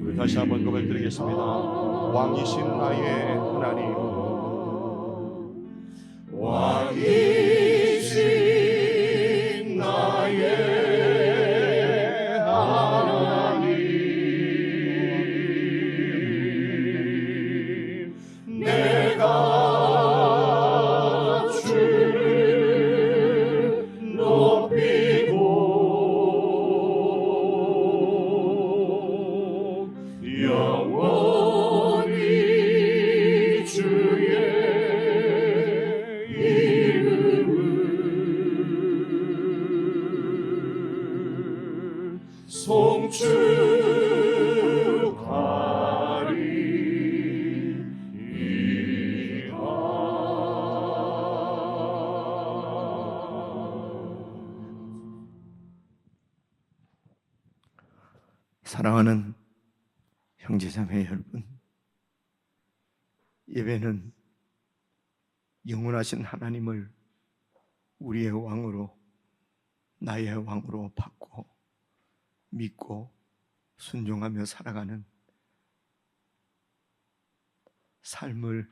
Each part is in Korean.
우리 다시 한번 고백드리겠습니다. 왕이신 나의 하나님, 왕이신 나의 사랑하는 형제자매 여러분, 예배는 영원하신 하나님을 우리의 왕으로, 나의 왕으로 받고 믿고 순종하며 살아가는 삶을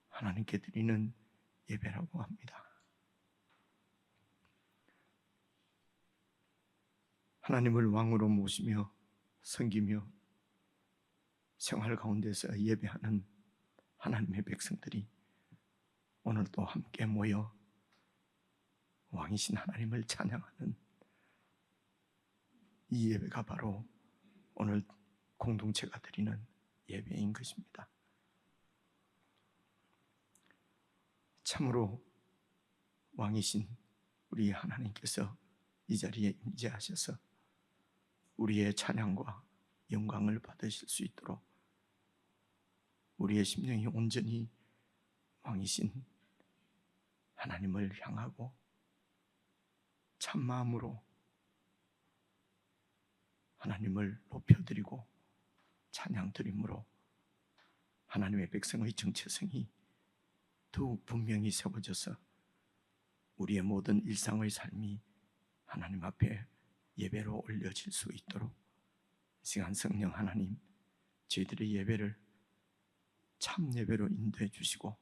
하나님께 드리는 예배라고 합니다. 하나님을 왕으로 모시며 섬기며 생활 가운데서 예배하는 하나님의 백성들이 오늘도 함께 모여 왕이신 하나님을 찬양하는 이 예배가 바로 오늘 공동체가 드리는 예배인 것입니다. 참으로 왕이신 우리 하나님께서 이 자리에 임재하셔서 우리의 찬양과 영광을 받으실 수 있도록 우리의 심령이 온전히 왕이신 하나님을 향하고 참마음으로 하나님을 높여드리고 찬양드림으로 하나님의 백성의 정체성이 더욱 분명히 세워져서 우리의 모든 일상의 삶이 하나님 앞에 예배로 올려질 수 있도록 시간 성령 하나님, 저희들의 예배를 참 예배로 인도해 주시고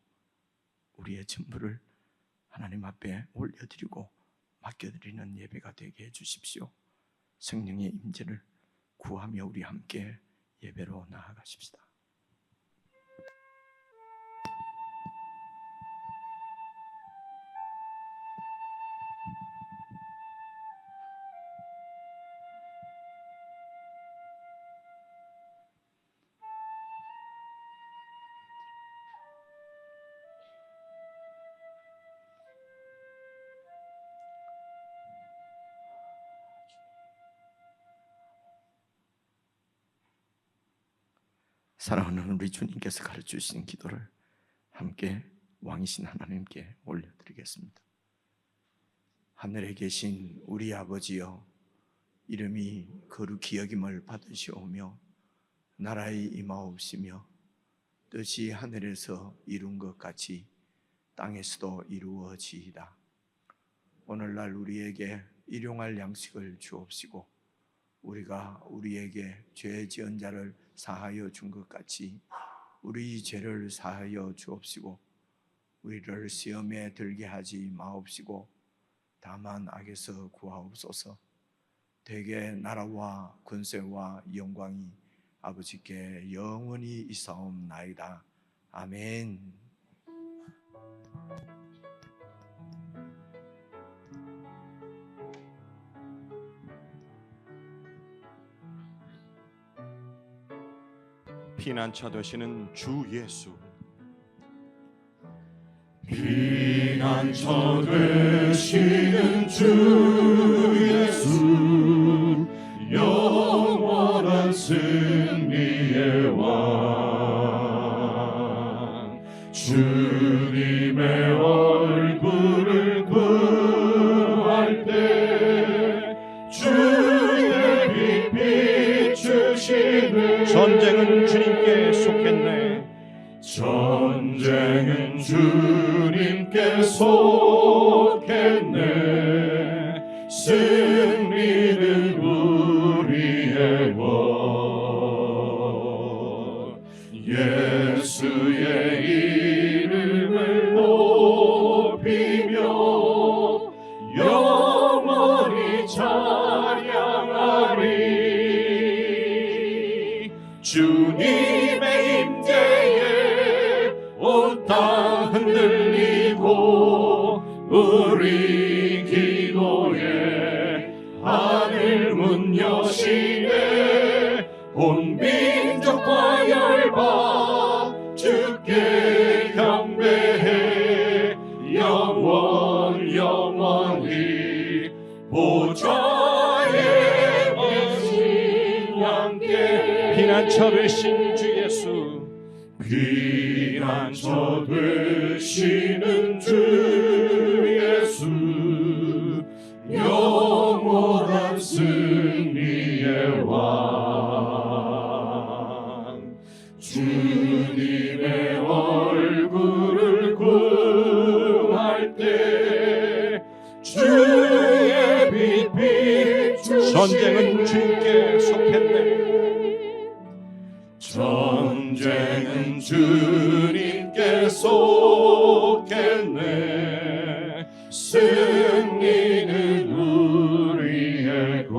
우리의 전부를 하나님 앞에 올려드리고 맡겨드리는 예배가 되게 해 주십시오. 성령의 임재를 구하며 우리 함께 예배로 나아가십시다. 사랑하는 우리 주님께서 가르쳐주신 기도를 함께 왕이신 하나님께 올려드리겠습니다. 하늘에 계신 우리 아버지여, 이름이 거룩히 여김을 받으시오며 나라의 임하옵시며 뜻이 하늘에서 이룬 것 같이 땅에서도 이루어지이다. 오늘날 우리에게 일용할 양식을 주옵시고 우리가 우리에게 죄 지은 자를 사하여 준 것 같이 우리 죄를 사하여 주옵시고 우리를 시험에 들게 하지 마옵시고 다만 악에서 구하옵소서. 대개 나라와 권세와 영광이 아버지께 영원히 있사옵나이다. 아멘. 피난처 되시는 주 예수, 피난처 되시는 주 예수, 영원한 승리의 왕, 주님의 얼굴을 구할 때 주의 빛 비추시네. 전쟁은 주님께 속했네. 전쟁은 주님께 속했네. 영원히 찬양하리. 주님의 임재에 온 땅 흔들리고 우리 기도에 하늘 문 여시네. 온 민족과 열방 주께 경배해. 영원히 보좌에 계신 양께. 피난처 되신 주 예수, 피난처 되시는 주 예수, 영원한 승리의 왕. 주님의 얼굴을 구할 때 주의 빛 비추시네. 전쟁은 주께 속했네. 전쟁은 주님께 속했네. 승리는 우리의 것.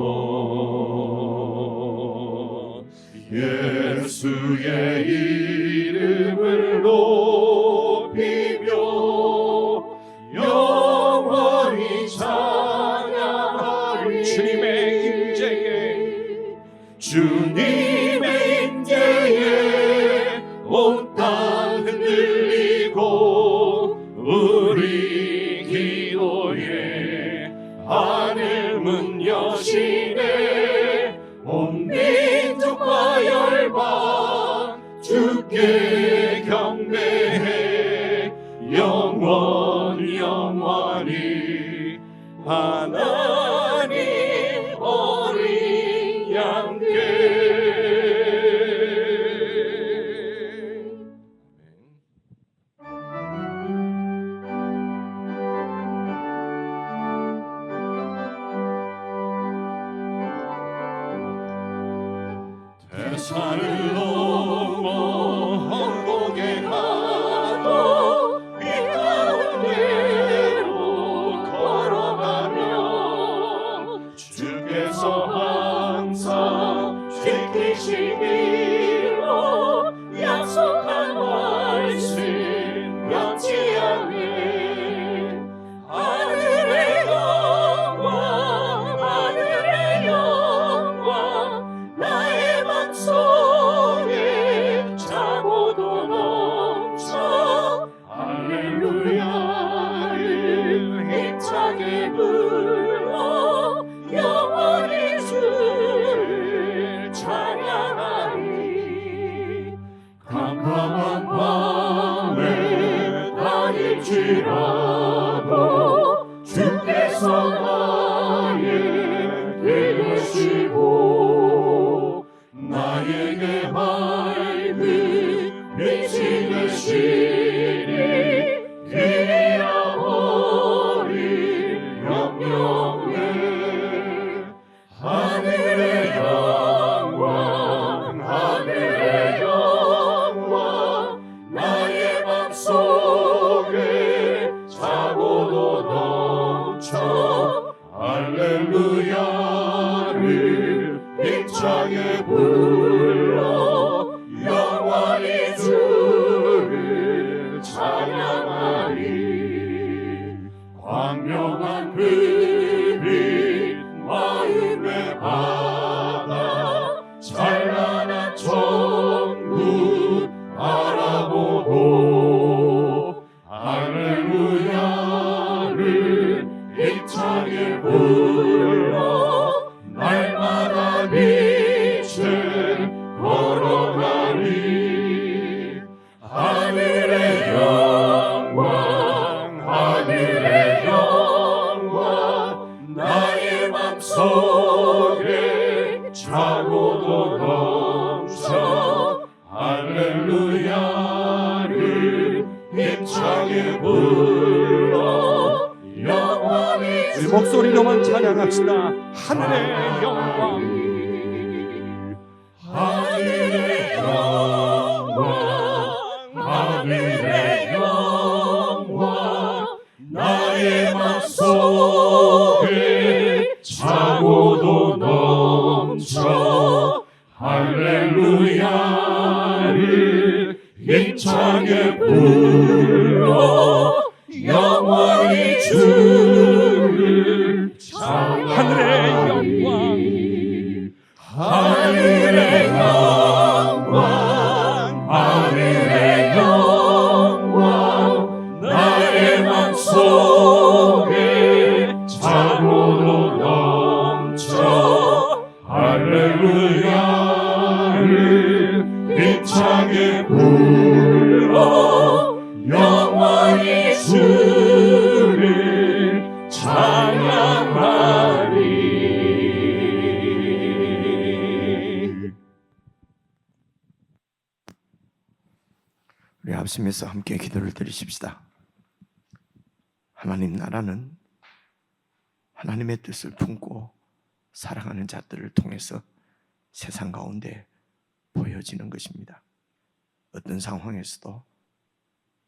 예수의 이름을 높이며 영원히 찬양하리. 주님의 임재에 주님의 임재에 온 땅 흔들리고 우리 기도에 하늘 문 여시네. 온 민족과 열방 주께 경배해. 영원히 하나님 어린 양께. 대산을 넘어 험곡에 가도 이 가운데로 걸어가며 주께서 항상 지키시기로 약속한 말씀 변치 않네. 하늘의 영광 나의 맘속에 차고도 넘쳐. 할렐루야를 힘차게 불러 영원히 주를 찬양하리. 캄캄한 밤에 다닐지라도 주께서 나의 되시고 나에게 밝은 빛이 되시니 잃어버릴 영영에. 하늘의 영광 나의 맘속에 차고도 넘쳐. 할렐루야를 힘차게 불러 영원히 주를 찬양하리. 광명한 그 빛 마음의 바다 찬란한 천국 바라보고 할렐루야를 힘차게 불러 날마다 빛을 걸어가리. 하늘의 영광 나의 맘속에 차고도 넘쳐. 할렐루야를 힘차게 불러 영원히 우리 목소리로만 찬양합시다. 하늘의 영광, 하늘의 영광 나의 맘속 찬양하리. 우리 합심해서 함께 기도를 드리십시다. 하나님 나라는 하나님의 뜻을 품고 살아가는 자들을 통해서 세상 가운데 보여지는 것입니다. 어떤 상황에서도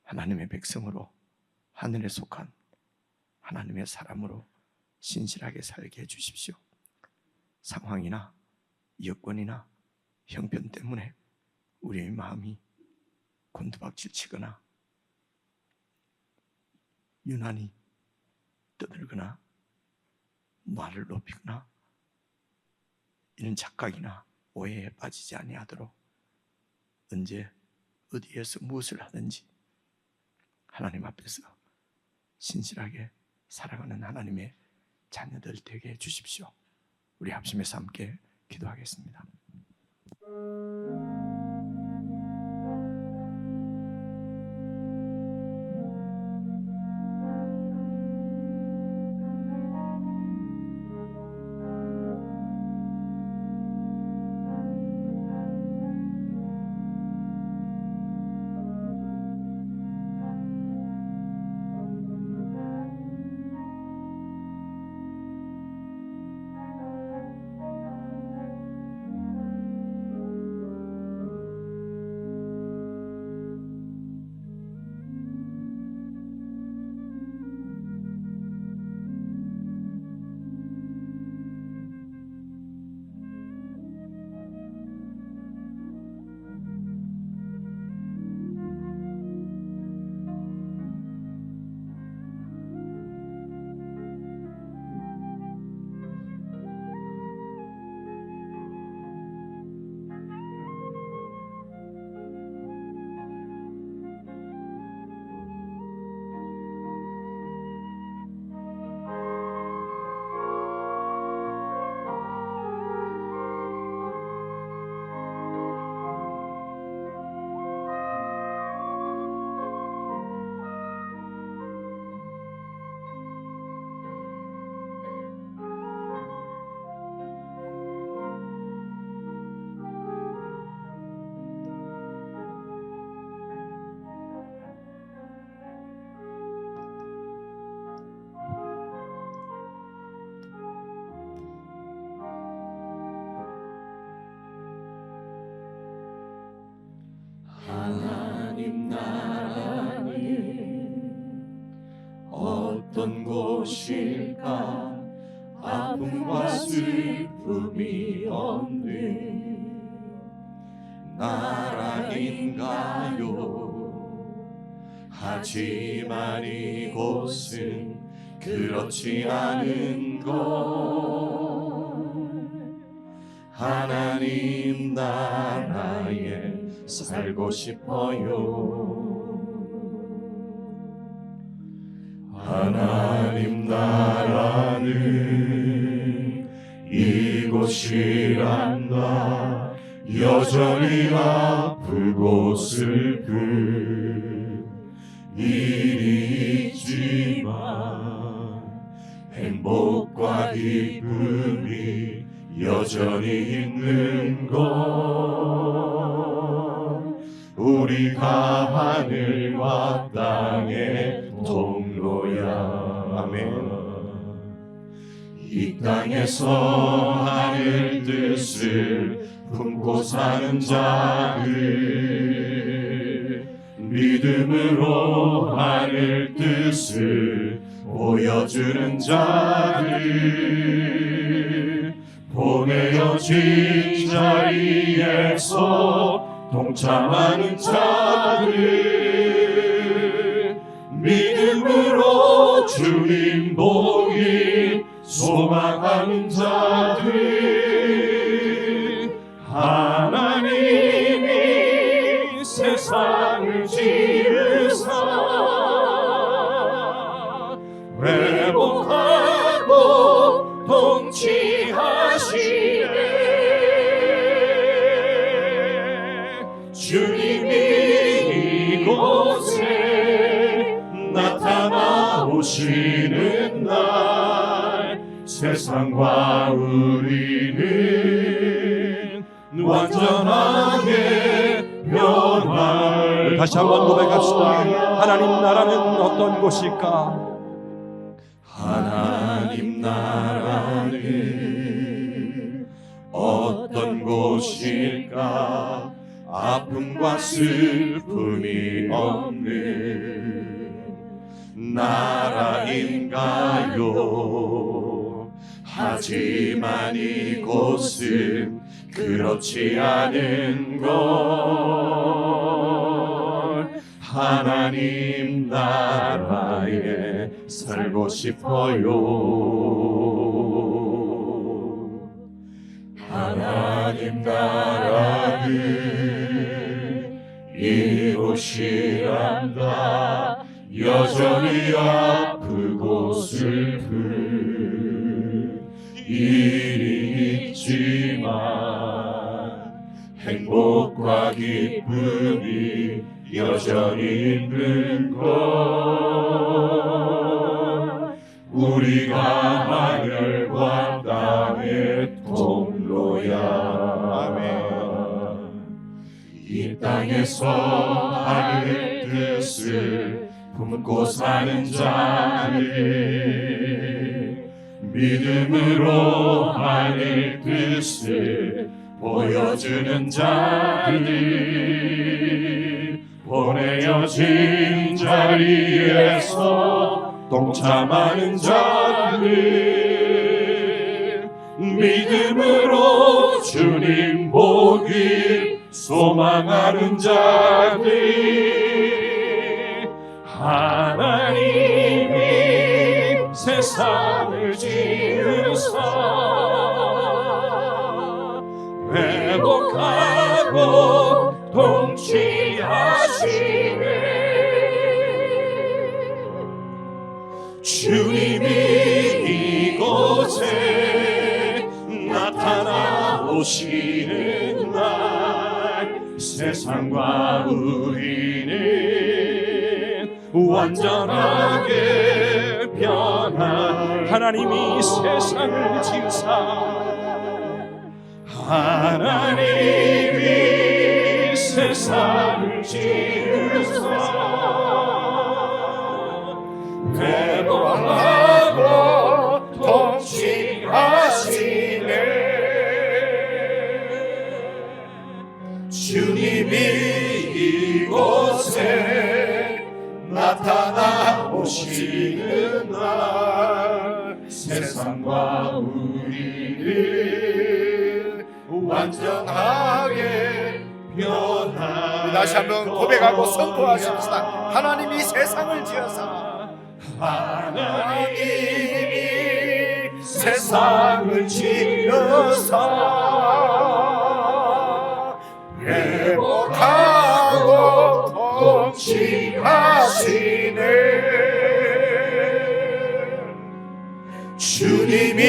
하나님의 백성으로, 하늘에 속한 하나님의 사람으로 신실하게 살게 해주십시오. 상황이나 여건이나 형편 때문에 우리의 마음이 곤두박질 치거나 유난히 떠들거나 말을 높이거나 이런 착각이나 오해에 빠지지 아니하도록 언제 어디에서 무엇을 하든지 하나님 앞에서 신실하게 살아가는 하나님의 자녀들 되게 해주십시오. 우리 합심해서 함께 기도하겠습니다. 하나님 나라는 어떤 곳일까? 아픔과 슬픔이 없는 나라인가요? 하지만 이곳은 그렇지 않은 것, 하나님 나라에 살고 싶어요. 하나님 나라는 이곳이란다. 여전히 아프고 슬픈 일이 있지만 행복과 기쁨이 여전히 있는 것, 우리가 하늘과 땅의 통로야. 아멘. 이 땅에서 하늘 뜻을 품고 사는 자들, 믿음으로 하늘 뜻을 보여주는 자들, 보내어진 자리에서 동참하는 자들, 믿음으로 주님 보기 소망하는 자들, 하나님이 세상을 지으사 회복하고 통치하시네. 주님이 이곳에 나타나오시는 날, 세상과 우리는 완전하게 변할 다시 한번 고백합시다. 하나님 나라는 어떤 곳일까? 하나님 나라는 어떤 곳일까? 아픔과 슬픔이 없는 나라인가요? 하지만 이곳은 그렇지 않은 걸 하나님 나라에 살고 싶어요. 하나님 나라는 이곳이란다. 여전히 아프고 슬픈 일이 있지만 행복과 기쁨이 여전히 있는 걸 우리가 하늘과 땅의 통로야. 아멘. 이 땅에서 하늘 뜻을 품고 사는 자들, 믿음으로 하늘 뜻을 보여주는 자들, 보내어진 자리에서 동참하는 자들, 믿음으로 주님 보길 소망하는 자들, 하나님이 세상을 지으사 회복하고 통치하시네. 주님이 이곳에 나타나 오시는 날 세상과 우리는 완전하게 변한 하나님이 세상을 지으사 하나님이 세상을 지으사 회복하고 통치하시네. 주님이 이곳에 나타나 오시는 날 세상과 우리를 완전하게 변할. 다시 한번 고백하고 선포하십시다. 하나님이 세상을 지어서 하나님이 세상을 지어서 회복하고 통치하시네. 주님이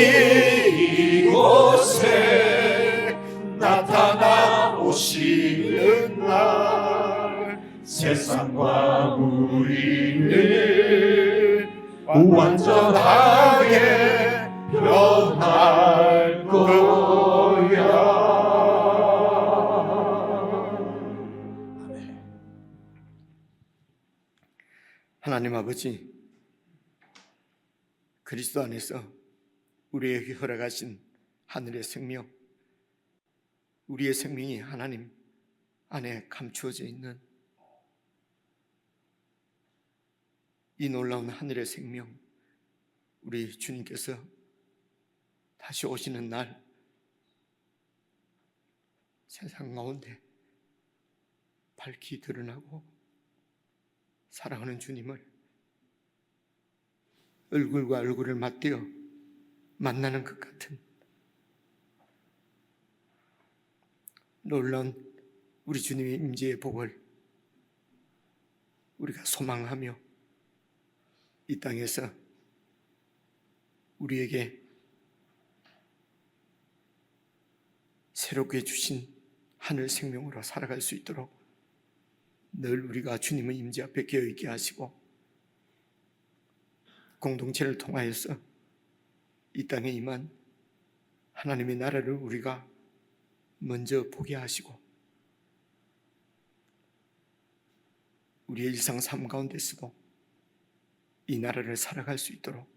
이곳에 나타나 오시는 날 세상과 우리는 완전하게 변할 거야. 하나님 아버지, 그리스도 안에서 우리에게 허락하신 하늘의 생명, 우리의 생명이 하나님 안에 감추어져 있는 이 놀라운 하늘의 생명, 우리 주님께서 다시 오시는 날 세상 가운데 밝히 드러나고 사랑하는 주님을 얼굴과 얼굴을 맞대어 만나는 것 같은 놀라운 우리 주님의 임재의 복을 우리가 소망하며 이 땅에서 우리에게 새롭게 주신 하늘 생명으로 살아갈 수 있도록 늘 우리가 주님의 임재 앞에 깨어있게 하시고 공동체를 통하여서 이 땅에 임한 하나님의 나라를 우리가 먼저 보게 하시고 우리의 일상 삶 가운데서도 이 나라를 살아갈 수 있도록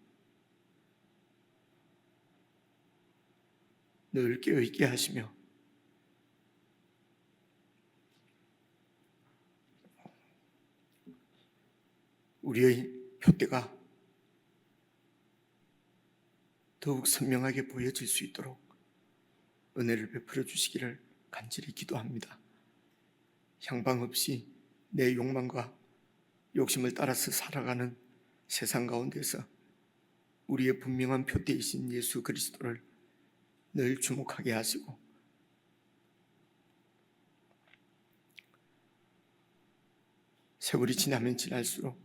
늘 깨어있게 하시며 우리의 표대가 더욱 선명하게 보여질 수 있도록 은혜를 베풀어 주시기를 간절히 기도합니다. 향방 없이 내 욕망과 욕심을 따라서 살아가는 세상 가운데서 우리의 분명한 표대이신 예수 그리스도를 늘 주목하게 하시고 세월이 지나면 지날수록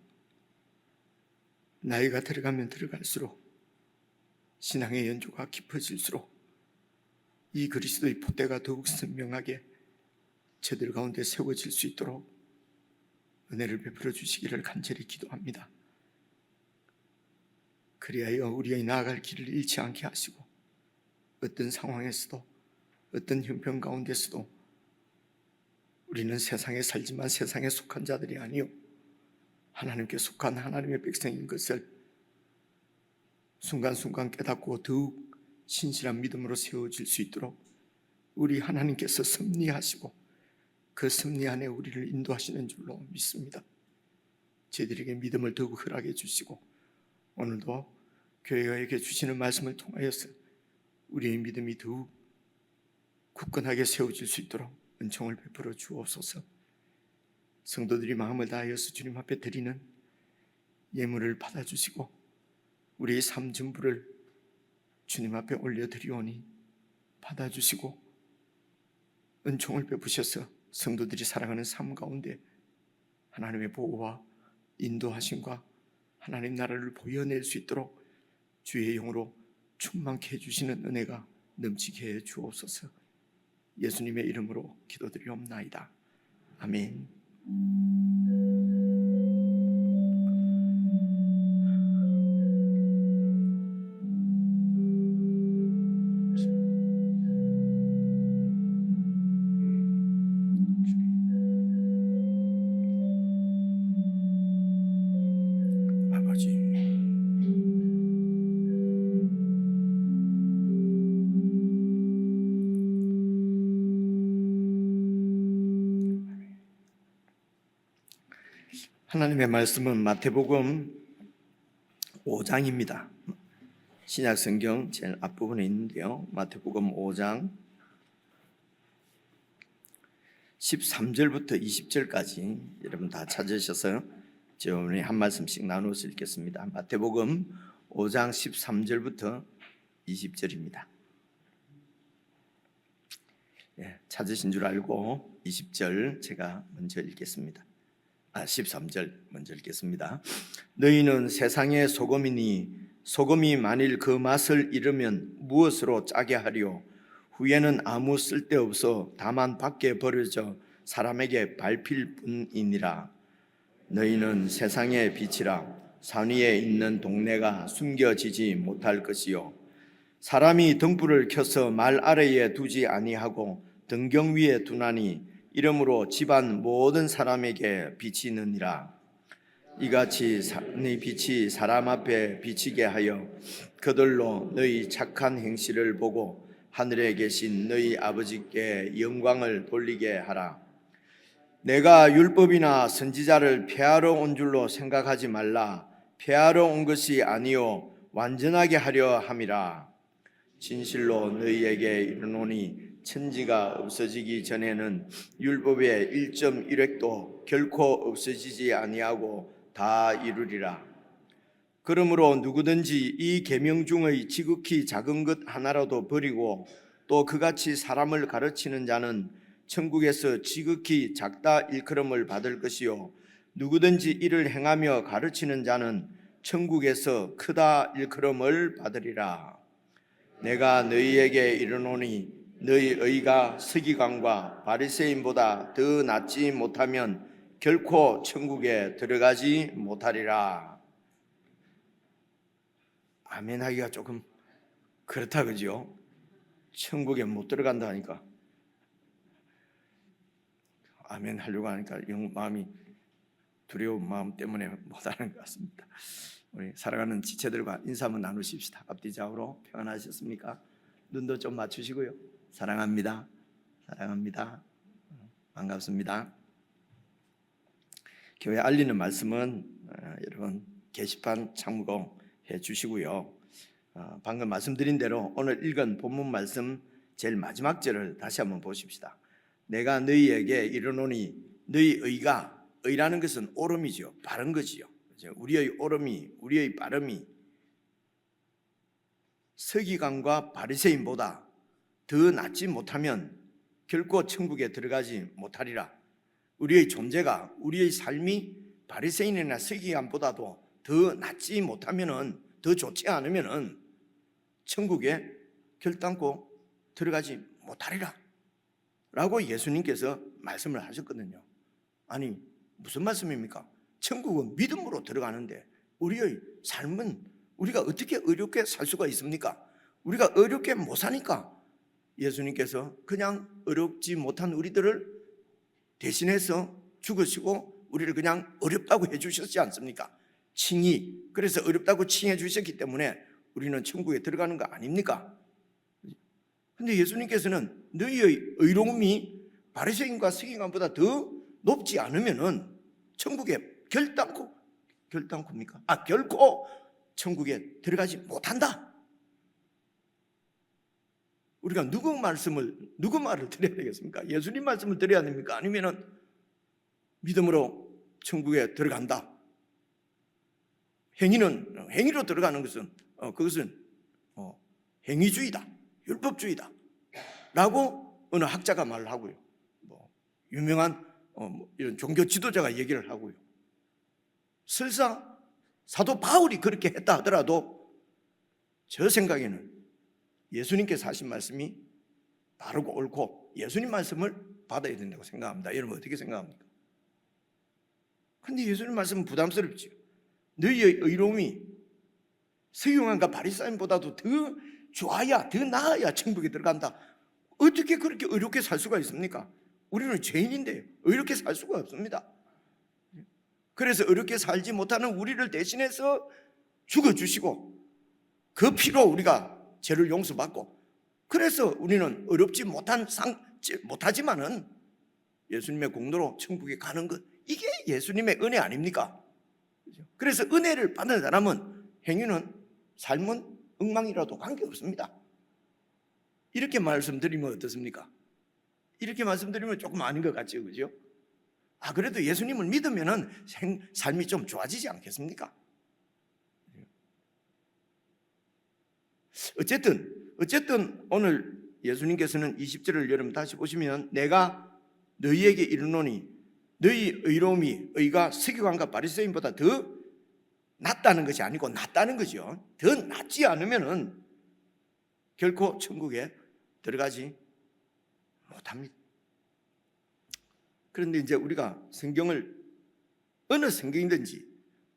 나이가 들어가면 들어갈수록 신앙의 연조가 깊어질수록 이 그리스도의 표대가 더욱 선명하게 저들 가운데 세워질 수 있도록 은혜를 베풀어 주시기를 간절히 기도합니다. 그리하여 우리의 나아갈 길을 잃지 않게 하시고 어떤 상황에서도 어떤 형편 가운데서도 우리는 세상에 살지만 세상에 속한 자들이 아니요 하나님께 속한 하나님의 백성인 것을 순간순간 깨닫고 더욱 신실한 믿음으로 세워질 수 있도록 우리 하나님께서 섭리하시고 그 섭리 안에 우리를 인도하시는 줄로 믿습니다. 저희들에게 믿음을 더욱 허락해 주시고 오늘도 교회에게 주시는 말씀을 통하여서 우리의 믿음이 더욱 굳건하게 세워질 수 있도록 은총을 베풀어 주옵소서. 성도들이 마음을 다하여서 주님 앞에 드리는 예물을 받아주시고 우리의 삶 전부를 주님 앞에 올려드리오니 받아주시고 은총을 베푸셔서 성도들이 살아가는 삶 가운데 하나님의 보호와 인도하심과 하나님 나라를 보여낼 수 있도록 주의 영으로 충만케 해주시는 은혜가 넘치게 해 주옵소서. 예수님의 이름으로 기도드리옵나이다. 아멘. 아버지, 하나님의 말씀은 마태복음 5장입니다. 신약 성경 제일 앞부분에 있는데요. 마태복음 5장 13절부터 20절까지 여러분 다 찾으셔서 저번에 한 말씀씩 나누어서 읽겠습니다. 마태복음 5장 13절부터 20절입니다. 찾으신 줄 알고 20절 제가 먼저 읽겠습니다. 13절 먼저 읽겠습니다. 너희는 세상의 소금이니 소금이 만일 그 맛을 잃으면 무엇으로 짜게 하리요? 후에는 아무 쓸데없어 다만 밖에 버려져 사람에게 밟힐 뿐이니라. 너희는 세상의 빛이라. 산 위에 있는 동네가 숨겨지지 못할 것이요 사람이 등불을 켜서 말 아래에 두지 아니하고 등경 위에 두나니 이러므로 집안 모든 사람에게 비치느니라. 이같이 네 빛이 사람 앞에 비치게 하여 그들로 너희 착한 행실을 보고 하늘에 계신 너희 아버지께 영광을 돌리게 하라. 내가 율법이나 선지자를 폐하러 온 줄로 생각하지 말라. 폐하러 온 것이 아니요 완전하게 하려 함이라. 진실로 너희에게 이르노니 천지가 없어지기 전에는 율법의 1.1획도 결코 없어지지 아니하고 다 이루리라. 그러므로 누구든지 이 계명 중의 지극히 작은 것 하나라도 버리고 또 그같이 사람을 가르치는 자는 천국에서 지극히 작다 일컬음을 받을 것이요 누구든지 이를 행하며 가르치는 자는 천국에서 크다 일컬음을 받으리라. 내가 너희에게 이르노니 너희 의가 서기관과 바리새인보다 더 낫지 못하면 결코 천국에 들어가지 못하리라. 아멘 하기가 조금 그렇다 그죠? 천국에 못 들어간다 하니까 아멘 하려고 하니까 마음이 두려운 마음 때문에 못하는 것 같습니다. 우리 사랑하는 지체들과 인사 한번 나누십시다. 앞뒤 좌우로 평안하셨습니까? 눈도 좀 맞추시고요. 사랑합니다. 사랑합니다. 반갑습니다. 교회 알리는 말씀은 여러분 게시판 참고해 주시고요. 방금 말씀드린 대로 오늘 읽은 본문 말씀 제일 마지막 절을 다시 한번 보십시다. 내가 너희에게 이르노니 너희 의가, 의라는 것은 옳음이죠. 바른 거지요. 우리의 옳음이, 우리의 바름이 서기관과 바리새인보다 더 낫지 못하면 결코 천국에 들어가지 못하리라. 우리의 존재가, 우리의 삶이 바리새인이나 서기관보다도 더 낫지 못하면은, 더 좋지 않으면은 천국에 결단코 들어가지 못하리라 라고 예수님께서 말씀을 하셨거든요. 아니 무슨 말씀입니까? 천국은 믿음으로 들어가는데 우리의 삶은 우리가 어떻게 어렵게 살 수가 있습니까? 우리가 어렵게 못 사니까 예수님께서 그냥 어렵지 못한 우리들을 대신해서 죽으시고 우리를 그냥 어렵다고 해주셨지 않습니까? 칭의, 그래서 어렵다고 칭해 주셨기 때문에 우리는 천국에 들어가는 거 아닙니까? 근데 예수님께서는 너희의 의로움이 바리새인과 서기관보다 더 높지 않으면은 천국에 결코 천국에 들어가지 못한다. 우리가 누구 말을 드려야 되겠습니까? 예수님 말씀을 드려야 됩니까? 아니면은 믿음으로 천국에 들어간다. 행위로 들어가는 것은 그것은 행위주의다, 율법주의다 라고 어느 학자가 말을 하고요. 유명한 이런 종교 지도자가 얘기를 하고요. 설사 사도 바울이 그렇게 했다 하더라도 저 생각에는 예수님께서 하신 말씀이 바르고 옳고 예수님 말씀을 받아야 된다고 생각합니다. 여러분 어떻게 생각합니까? 근데 예수님 말씀은 부담스럽죠. 너희의 의로움이 서기관과 바리새인보다도 더 좋아야, 더 나아야 천국에 들어간다. 어떻게 그렇게 의롭게 살 수가 있습니까? 우리는 죄인인데 의롭게 살 수가 없습니다. 그래서 의롭게 살지 못하는 우리를 대신해서 죽어주시고 그 피로 우리가 죄를 용서받고 그래서 우리는 의롭지 못하지만은 예수님의 공로로 천국에 가는 것, 이게 예수님의 은혜 아닙니까? 그래서 은혜를 받는 사람은 행위는, 삶은 엉망이라도 관계없습니다. 이렇게 말씀드리면 어떻습니까? 이렇게 말씀드리면 조금 아닌 것 같죠, 그죠? 그래도 예수님을 믿으면은 삶이 좀 좋아지지 않겠습니까? 어쨌든 오늘 예수님께서는 20절을 여러분 다시 보시면 내가 너희에게 이르노니 너희 의로움이, 의가 서기관과 바리새인보다 더 낫다는 것이 아니고 낫다는 거죠. 더 낫지 않으면은 결코 천국에 들어가지 못합니다. 그런데 이제 우리가 성경을 어느 성경이든지,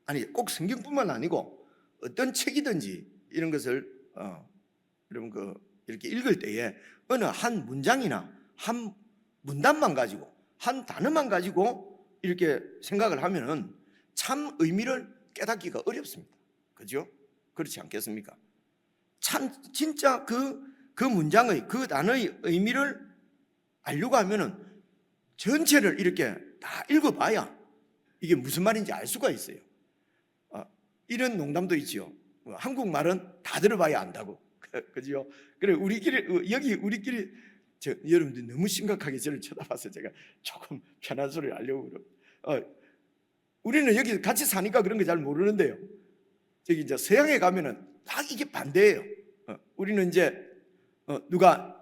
아니 꼭 성경뿐만 아니고 어떤 책이든지 이런 것을 여러분 이렇게 읽을 때에 어느 한 문장이나 한 문단만 가지고, 한 단어만 가지고 이렇게 생각을 하면은 참 의미를 깨닫기가 어렵습니다. 그죠? 그렇지 않겠습니까? 참 진짜 그 문장의, 그 단어의 의미를 알려고 하면은 전체를 이렇게 다 읽어봐야 이게 무슨 말인지 알 수가 있어요. 이런 농담도 있지요. 한국말은 다 들어봐야 안다고. 그죠? 그래 우리끼리 여러분들 너무 심각하게 저를 쳐다봐서 제가 조금 편한 소리를 하려고 그래요. 우리는 여기 같이 사니까 그런 거 잘 모르는데요. 저기 이제 서양에 가면은 딱 이게 반대예요. 우리는 이제 누가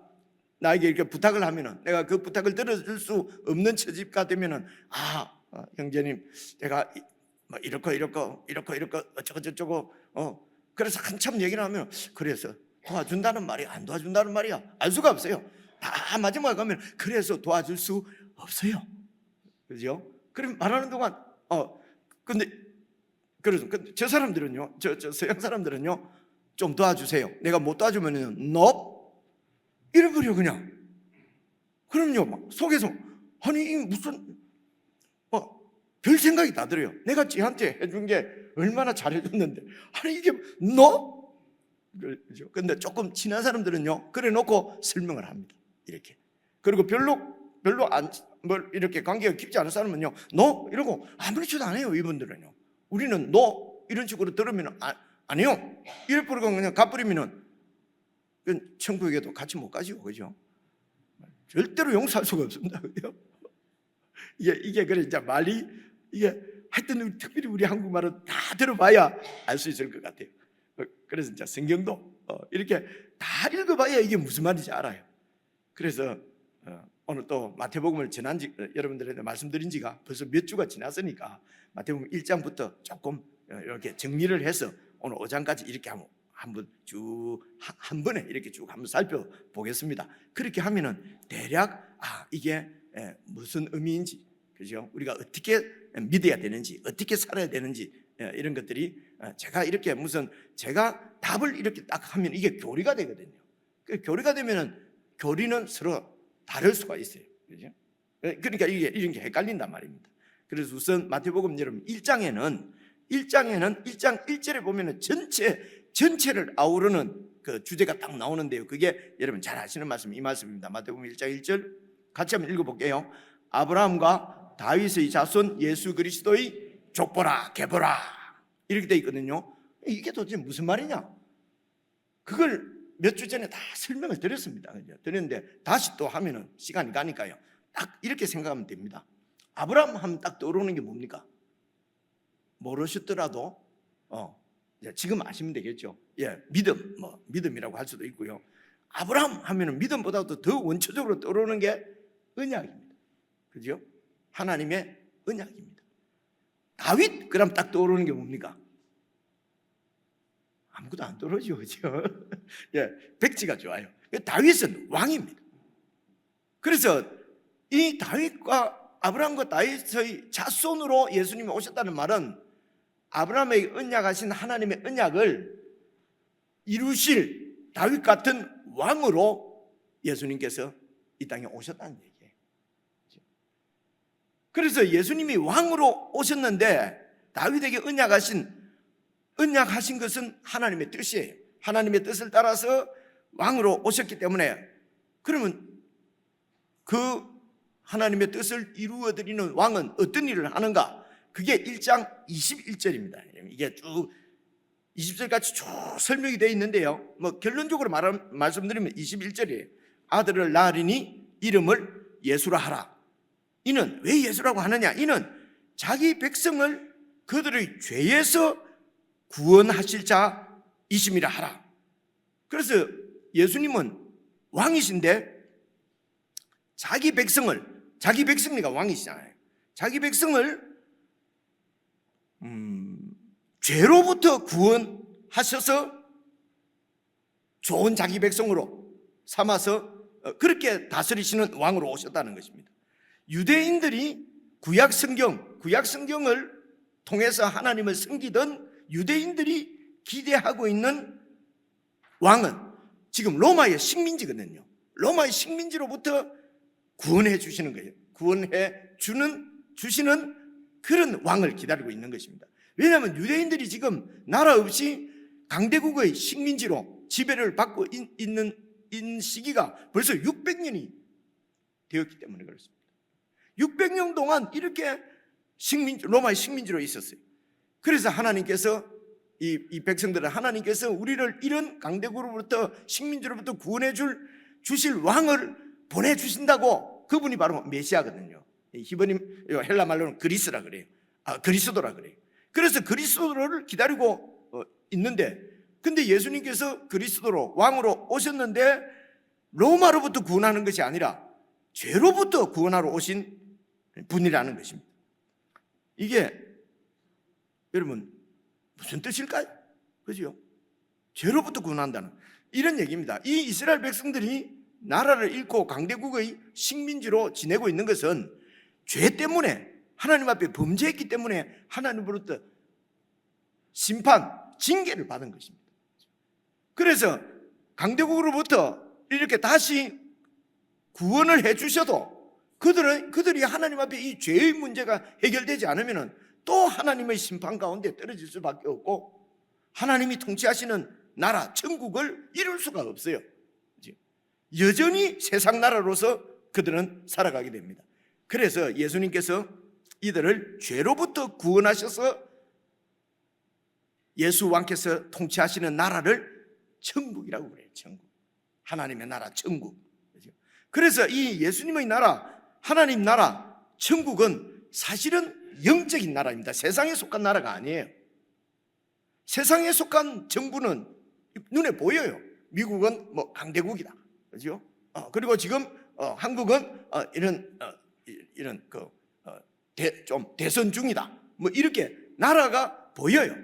나에게 이렇게 부탁을 하면은 내가 그 부탁을 들어줄 수 없는 처지가 되면은 형제님 내가 이렇고 어쩌고 그래서 한참 얘기를 하면 그래서 도와준다는 말이야, 안 도와준다는 말이야, 알 수가 없어요. 다 마지막에 가면 그래서 도와줄 수 없어요. 그죠? 그럼 말하는 동안 근데 저 사람들은요, 저 서양 사람들은요, 좀 도와주세요. 내가 못 도와주면은 no 이래버려 그냥. 그럼요, 막 속에서 아니 이 무슨 별 생각이 다 들어요. 내가 쟤한테 해준 게 얼마나 잘해줬는데 아니 이게 no? 그렇죠. 근데 조금 친한 사람들은요 그래 놓고 설명을 합니다. 이렇게. 그리고 별로 안 뭘 이렇게 관계가 깊지 않은 사람은요 no 이러고 아무렇지도 않아요. 이분들은요. 우리는 no 이런 식으로 들으면 아니요 이럴 버리고 그냥 가버리면은 천국에도 같이 못 가지고 그죠? 절대로 용서할 수가 없습니다. 그죠? 이게 그래 이제 말이 이게 하여튼 특별히 우리 한국말은 다 들어봐야 알 수 있을 것 같아요. 그래서 이제 성경도 이렇게 다 읽어봐야 이게 무슨 말인지 알아요. 그래서 오늘 또 마태복음을 여러분들한테 말씀드린 지가 벌써 몇 주가 지났으니까 마태복음 1장부터 조금 이렇게 정리를 해서 오늘 5장까지 이렇게 한번 쭉 한 번에 이렇게 쭉 한번 살펴보겠습니다. 그렇게 하면은 대략 이게 무슨 의미인지, 그죠? 우리가 어떻게 믿어야 되는지, 어떻게 살아야 되는지 이런 것들이 제가 이렇게 제가 답을 이렇게 딱 하면 이게 교리가 되거든요. 그 교리가 되면은 교리는 서로 다를 수가 있어요. 그죠? 그러니까 이게 이런 게 헷갈린단 말입니다. 그래서 우선 마태복음 여러분 1장 1절에 보면은 전체를 아우르는 그 주제가 딱 나오는데요. 그게 여러분 잘 아시는 말씀, 이 말씀입니다. 마태복음 1장 1절 같이 한번 읽어볼게요. 아브라함과 다윗의 자손 예수 그리스도의 족보라 계보라 이렇게 돼 있거든요. 이게 도대체 무슨 말이냐? 그걸 몇 주 전에 다 설명을 드렸습니다. 드렸는데 다시 또 하면은 시간이 가니까요. 딱 이렇게 생각하면 됩니다. 아브라함 하면 딱 떠오르는 게 뭡니까? 모르셨더라도 지금 아시면 되겠죠. 믿음이라고 할 수도 있고요. 아브라함 하면은 믿음보다도 더 원초적으로 떠오르는 게 언약입니다. 그죠? 하나님의 언약입니다. 다윗 그럼 딱 떠오르는 게 뭡니까? 아무것도 안 떠오르죠, 그죠? 백지가 좋아요. 다윗은 왕입니다. 그래서 이 다윗과 아브라함과 다윗의 자손으로 예수님이 오셨다는 말은 아브라함에게 언약하신 하나님의 언약을 이루실 다윗 같은 왕으로 예수님께서 이 땅에 오셨다는 얘기예요. 그래서 예수님이 왕으로 오셨는데 다윗에게 언약하신 것은 하나님의 뜻이에요. 하나님의 뜻을 따라서 왕으로 오셨기 때문에 그러면 그 하나님의 뜻을 이루어드리는 왕은 어떤 일을 하는가? 그게 1장 21절입니다. 이게 쭉 20절까지 쭉 설명이 되어 있는데요. 결론적으로 말씀드리면 21절이에요. 아들을 낳으리니 이름을 예수라 하라. 이는 왜 예수라고 하느냐? 이는 자기 백성을 그들의 죄에서 구원하실 자이심이라 하라. 그래서 예수님은 왕이신데 자기 백성이가 왕이시잖아요. 자기 백성을 죄로부터 구원하셔서 좋은 자기 백성으로 삼아서 그렇게 다스리시는 왕으로 오셨다는 것입니다. 유대인들이 구약 성경을 통해서 하나님을 섬기던 유대인들이 기대하고 있는 왕은 지금 로마의 식민지거든요. 로마의 식민지로부터 구원해 주시는 거예요. 구원해 주시는 그런 왕을 기다리고 있는 것입니다. 왜냐하면 유대인들이 지금 나라 없이 강대국의 식민지로 지배를 받고 있는 시기가 벌써 600년이 되었기 때문에 그렇습니다. 600년 동안 이렇게 로마의 식민지로 있었어요. 그래서 하나님께서 이 백성들은 하나님께서 우리를 이런 강대국으로부터 식민지로부터 구원해 주실 왕을 보내주신다고. 그분이 바로 메시아거든요. 히브리 헬라 말로는 그리스라 그래요. 그리스도라 그래요. 그래서 그리스도를 기다리고 있는데, 근데 예수님께서 그리스도로 왕으로 오셨는데 로마로부터 구원하는 것이 아니라 죄로부터 구원하러 오신 분이라는 것입니다. 이게 여러분 무슨 뜻일까요? 그죠? 죄로부터 구원한다는 이런 얘기입니다. 이 이스라엘 백성들이 나라를 잃고 강대국의 식민지로 지내고 있는 것은 죄 때문에 하나님 앞에 범죄했기 때문에 하나님으로부터 심판, 징계를 받은 것입니다. 그래서 강대국으로부터 이렇게 다시 구원을 해 주셔도 그들이 하나님 앞에 이 죄의 문제가 해결되지 않으면 또 하나님의 심판 가운데 떨어질 수밖에 없고 하나님이 통치하시는 나라 천국을 이룰 수가 없어요. 여전히 세상 나라로서 그들은 살아가게 됩니다. 그래서 예수님께서 이들을 죄로부터 구원하셔서 예수 왕께서 통치하시는 나라를 천국이라고 그래요. 천국. 하나님의 나라 천국. 그래서 이 예수님의 나라, 하나님 나라 천국은 사실은 영적인 나라입니다. 세상에 속한 나라가 아니에요. 세상에 속한 정부는 눈에 보여요. 미국은 뭐 강대국이다, 그렇죠? 그리고 지금 한국은 이런 좀 대선 중이다. 뭐 이렇게 나라가 보여요.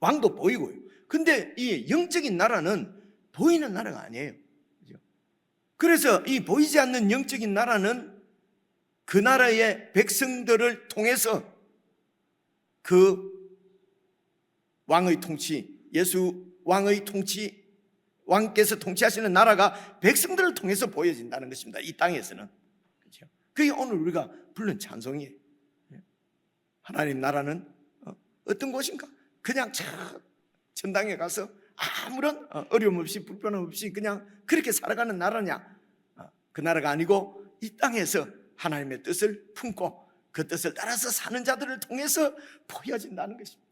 왕도 보이고요. 근데 이 영적인 나라는 보이는 나라가 아니에요. 그렇죠? 그래서 이 보이지 않는 영적인 나라는 그 나라의 백성들을 통해서 그 왕의 통치, 예수 왕의 통치, 왕께서 통치하시는 나라가 백성들을 통해서 보여진다는 것입니다. 이 땅에서는. 그렇죠? 그게 오늘 우리가 부른 찬송이에요. 하나님 나라는 어떤 곳인가? 그냥 천당에 가서 아무런 어려움 없이 불편함 없이 그냥 그렇게 살아가는 나라냐? 그 나라가 아니고 이 땅에서 하나님의 뜻을 품고 그 뜻을 따라서 사는 자들을 통해서 보여진다는 것입니다.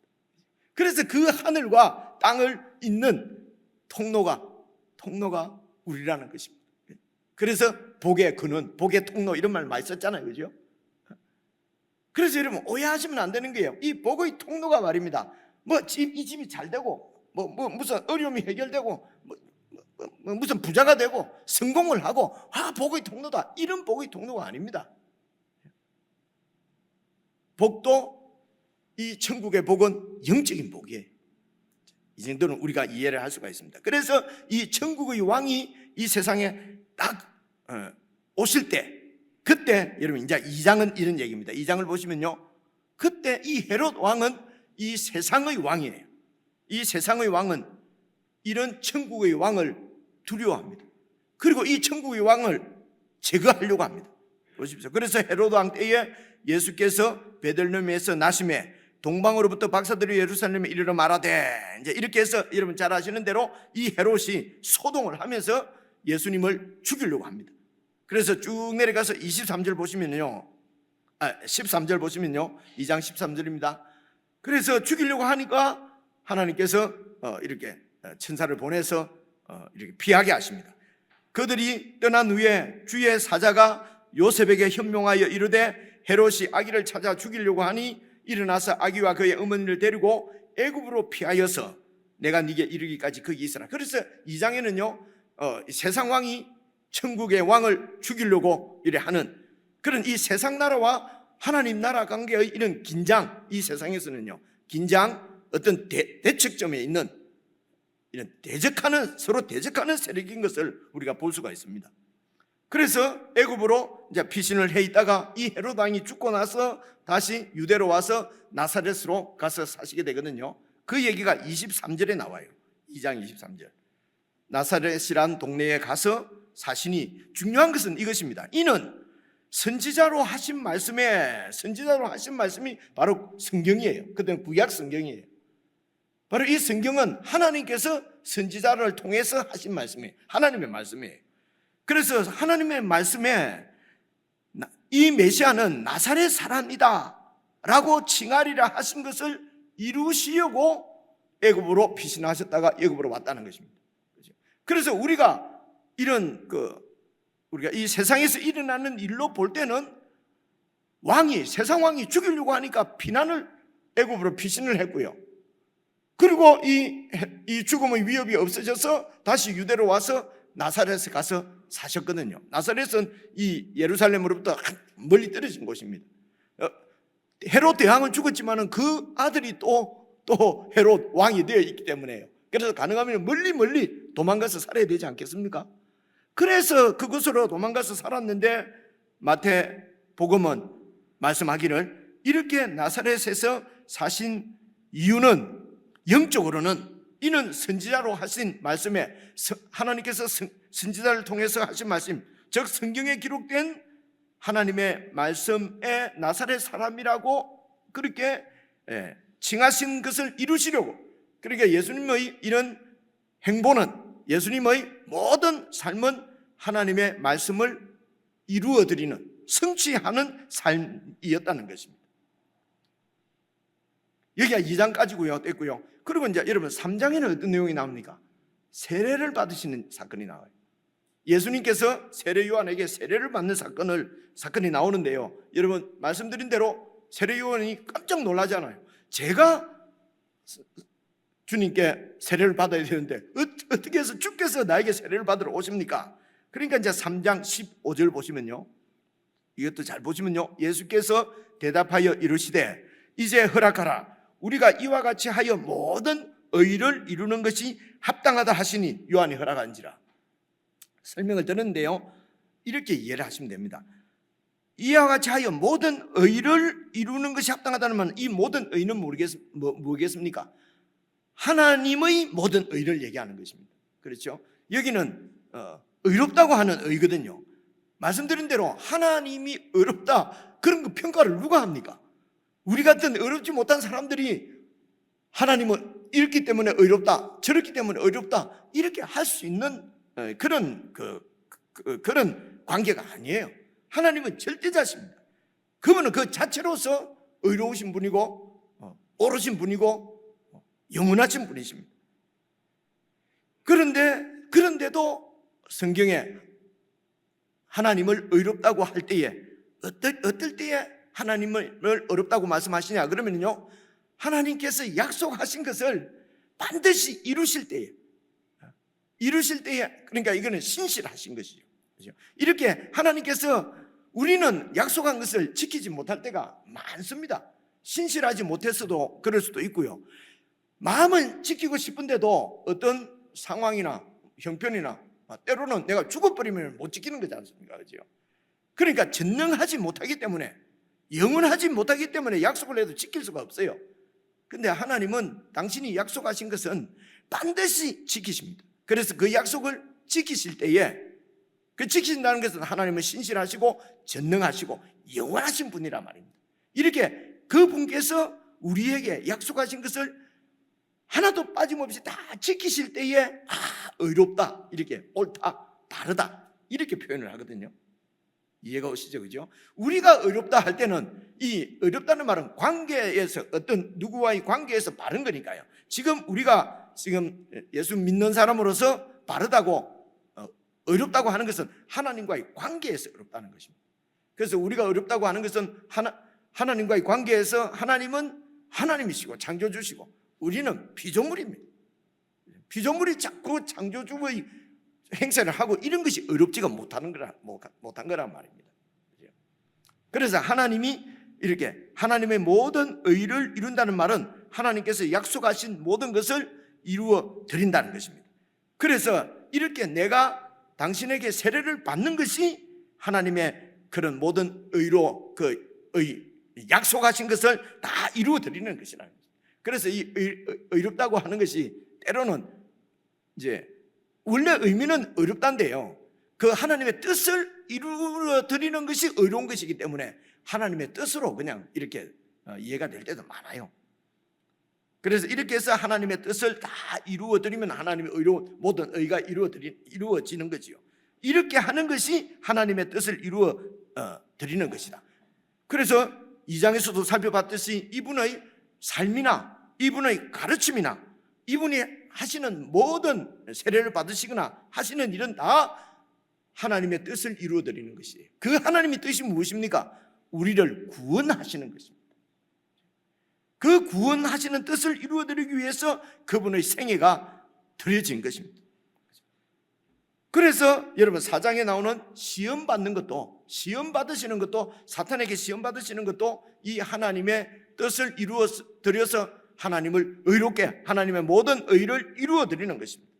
그래서 그 하늘과 땅을 잇는 통로가 우리라는 것입니다. 그래서 복의 근원, 복의 통로 이런 말 많이 썼잖아요, 그죠? 그래서 여러분 오해하시면 안 되는 거예요. 이 복의 통로가 말입니다. 뭐 이 집이 잘 되고 뭐 무슨 어려움이 해결되고 뭐 무슨 부자가 되고 성공을 하고 복의 통로다, 이런 복의 통로가 아닙니다. 복도, 이 천국의 복은 영적인 복이에요. 이 정도는 우리가 이해를 할 수가 있습니다. 그래서 이 천국의 왕이 이 세상에 딱 오실 때, 그때 여러분 이제 2장은 이런 얘기입니다. 2장을 보시면요, 그때 이 헤롯 왕은 이 세상의 왕이에요. 이 세상의 왕은 이런 천국의 왕을 두려워합니다. 그리고 이 천국의 왕을 제거하려고 합니다. 보십시오. 그래서 헤롯 왕 때에 예수께서 베들레헴에서 나심에 동방으로부터 박사들이 예루살렘에 이르러 말하되, 이제 이렇게 해서 여러분 잘 아시는 대로 이 헤롯이 소동을 하면서 예수님을 죽이려고 합니다. 그래서 쭉 내려가서 23절 보시면요, 13절 보시면요, 2장 13절입니다. 그래서 죽이려고 하니까 하나님께서 이렇게 천사를 보내서 이렇게 피하게 하십니다. 그들이 떠난 후에 주의 사자가 요셉에게 현명하여 이르되 헤롯이 아기를 찾아 죽이려고 하니 일어나서 아기와 그의 어머니를 데리고 애굽으로 피하여서 내가 네게 이르기까지 거기 있으라. 그래서 2장에는요 세상 왕이 천국의 왕을 죽이려고 이래 하는 그런 이 세상 나라와 하나님 나라 관계의 이런 긴장, 이 세상에서는요 긴장, 어떤 대척점에 있는 이런 서로 대적하는 세력인 것을 우리가 볼 수가 있습니다. 그래서 애굽으로 이제 피신을 해 있다가 이 헤롯 왕이 죽고 나서 다시 유대로 와서 나사렛으로 가서 사시게 되거든요. 그 얘기가 23절에 나와요. 2장 23절. 나사렛이란 동네에 가서 사시니, 중요한 것은 이것입니다. 이는 선지자로 하신 말씀이 바로 성경이에요. 그때는 구약 성경이에요. 바로 이 성경은 하나님께서 선지자를 통해서 하신 말씀이에요. 하나님의 말씀이에요. 그래서 하나님의 말씀에 이 메시아는 나사렛 사람이다 라고 칭하리라 하신 것을 이루시려고 애굽으로 피신하셨다가 애굽으로 왔다는 것입니다. 그래서 우리가 우리가 이 세상에서 일어나는 일로 볼 때는 세상 왕이 죽이려고 하니까 피난을 애굽으로 피신을 했고요. 그리고 이 죽음의 위협이 없어져서 다시 유대로 와서 나사렛에 가서 사셨거든요. 나사렛은 이 예루살렘으로부터 멀리 떨어진 곳입니다. 헤롯 대왕은 죽었지만 그 아들이 또 헤롯 왕이 되어 있기 때문에요. 그래서 가능하면 멀리 도망가서 살아야 되지 않겠습니까? 그래서 그곳으로 도망가서 살았는데 마태복음은 말씀하기를 이렇게 나사렛에서 사신 이유는 영적으로는 이는 선지자로 하신 말씀에 하나님께서 선지자를 통해서 하신 말씀, 즉 성경에 기록된 하나님의 말씀에 나사렛 사람이라고 그렇게 칭하신 것을 이루시려고, 그러니까 예수님의 이런 행보는, 예수님의 모든 삶은 하나님의 말씀을 이루어드리는, 성취하는 삶이었다는 것입니다. 여기가 2장까지고요. 됐고요. 그리고 이제 여러분 3장에는 어떤 내용이 나옵니까? 세례를 받으시는 사건이 나와요. 예수님께서 세례 요한에게 세례를 받는 사건이 나오는데요. 여러분 말씀드린 대로 세례 요한이 깜짝 놀라잖아요. 제가 주님께 세례를 받아야 되는데 어떻게 해서 주께서 나에게 세례를 받으러 오십니까? 그러니까 이제 3장 15절 보시면요, 이것도 잘 보시면요, 예수께서 대답하여 이르시되 이제 허락하라. 우리가 이와 같이 하여 모든 의를 이루는 것이 합당하다 하시니 요한이 허락한지라. 설명을 드렸는데요, 이렇게 이해를 하시면 됩니다. 이와 같이 하여 모든 의를 이루는 것이 합당하다는 말은, 이 모든 의는 뭐겠습니까? 하나님의 모든 의를 얘기하는 것입니다. 그렇죠? 여기는 의롭다고 하는 의거든요. 말씀드린 대로 하나님이 의롭다, 그런 그 평가를 누가 합니까? 우리 같은 의롭지 못한 사람들이 하나님은 이렇기 때문에 의롭다, 저렇기 때문에 의롭다, 이렇게 할 수 있는 그런 그런 관계가 아니에요. 하나님은 절대자십니다. 그분은 그 자체로서 의로우신 분이고 옳으신 분이고 영원하신 분이십니다. 그런데도 성경에 하나님을 의롭다고 할 때에 어떨 때에 하나님을 의롭다고 말씀하시냐 그러면요, 하나님께서 약속하신 것을 반드시 이루실 때에, 그러니까 이거는 신실하신 것이죠. 이렇게 하나님께서, 우리는 약속한 것을 지키지 못할 때가 많습니다. 신실하지 못했어도 그럴 수도 있고요, 마음은 지키고 싶은데도 어떤 상황이나 형편이나 때로는 내가 죽어버리면 못 지키는 거지 않습니까? 그죠? 그러니까 전능하지 못하기 때문에, 영원하지 못하기 때문에 약속을 해도 지킬 수가 없어요. 근데 하나님은 당신이 약속하신 것은 반드시 지키십니다. 그래서 그 약속을 지키실 때에, 그 지키신다는 것은 하나님은 신실하시고 전능하시고 영원하신 분이란 말입니다. 이렇게 그 분께서 우리에게 약속하신 것을 하나도 빠짐없이 다 지키실 때에 의롭다, 이렇게 옳다, 다르다, 이렇게 표현을 하거든요. 이해가 오시죠? 그죠? 우리가 의롭다 할 때는, 이 의롭다는 말은 관계에서, 어떤 누구와의 관계에서 바른 거니까요. 우리가 예수 믿는 사람으로서 바르다고 의롭다고 하는 것은 하나님과의 관계에서 의롭다는 것입니다. 그래서 우리가 의롭다고 하는 것은 하나님과의 관계에서, 하나님은 하나님이시고 창조주시고 우리는 피조물입니다. 피조물이 자꾸 창조주의 행세를 하고 이런 것이 의롭지가 못한 거란 말입니다. 그래서 하나님이 이렇게 하나님의 모든 의를 이룬다는 말은 하나님께서 약속하신 모든 것을 이루어 드린다는 것입니다. 그래서 이렇게 내가 당신에게 세례를 받는 것이 하나님의 그런 모든 의로 약속하신 것을 다 이루어 드리는 것이라는 거죠. 그래서 이 의롭다고 하는 것이 때로는 이제 원래 의미는 의롭다인데요, 그 하나님의 뜻을 이루어 드리는 것이 의로운 것이기 때문에 하나님의 뜻으로 그냥 이렇게 이해가 될 때도 많아요. 그래서 이렇게 해서 하나님의 뜻을 다 이루어 드리면 하나님의 모든 의가 이루어지는 거지요. 이렇게 하는 것이 하나님의 뜻을 이루어 드리는 것이다. 그래서 2장에서도 살펴봤듯이 이분의 삶이나 이분의 가르침이나 이분이 하시는 모든, 세례를 받으시거나 하시는 일은 다 하나님의 뜻을 이루어 드리는 것이에요. 그 하나님의 뜻이 무엇입니까? 우리를 구원하시는 것입니다. 그 구원하시는 뜻을 이루어 드리기 위해서 그분의 생애가 드려진 것입니다. 그래서 여러분 4장에 나오는 시험 받으시는 것도, 사탄에게 시험 받으시는 것도 이 하나님의 뜻을 이루어 드려서 하나님을 의롭게, 하나님의 모든 의를 이루어 드리는 것입니다.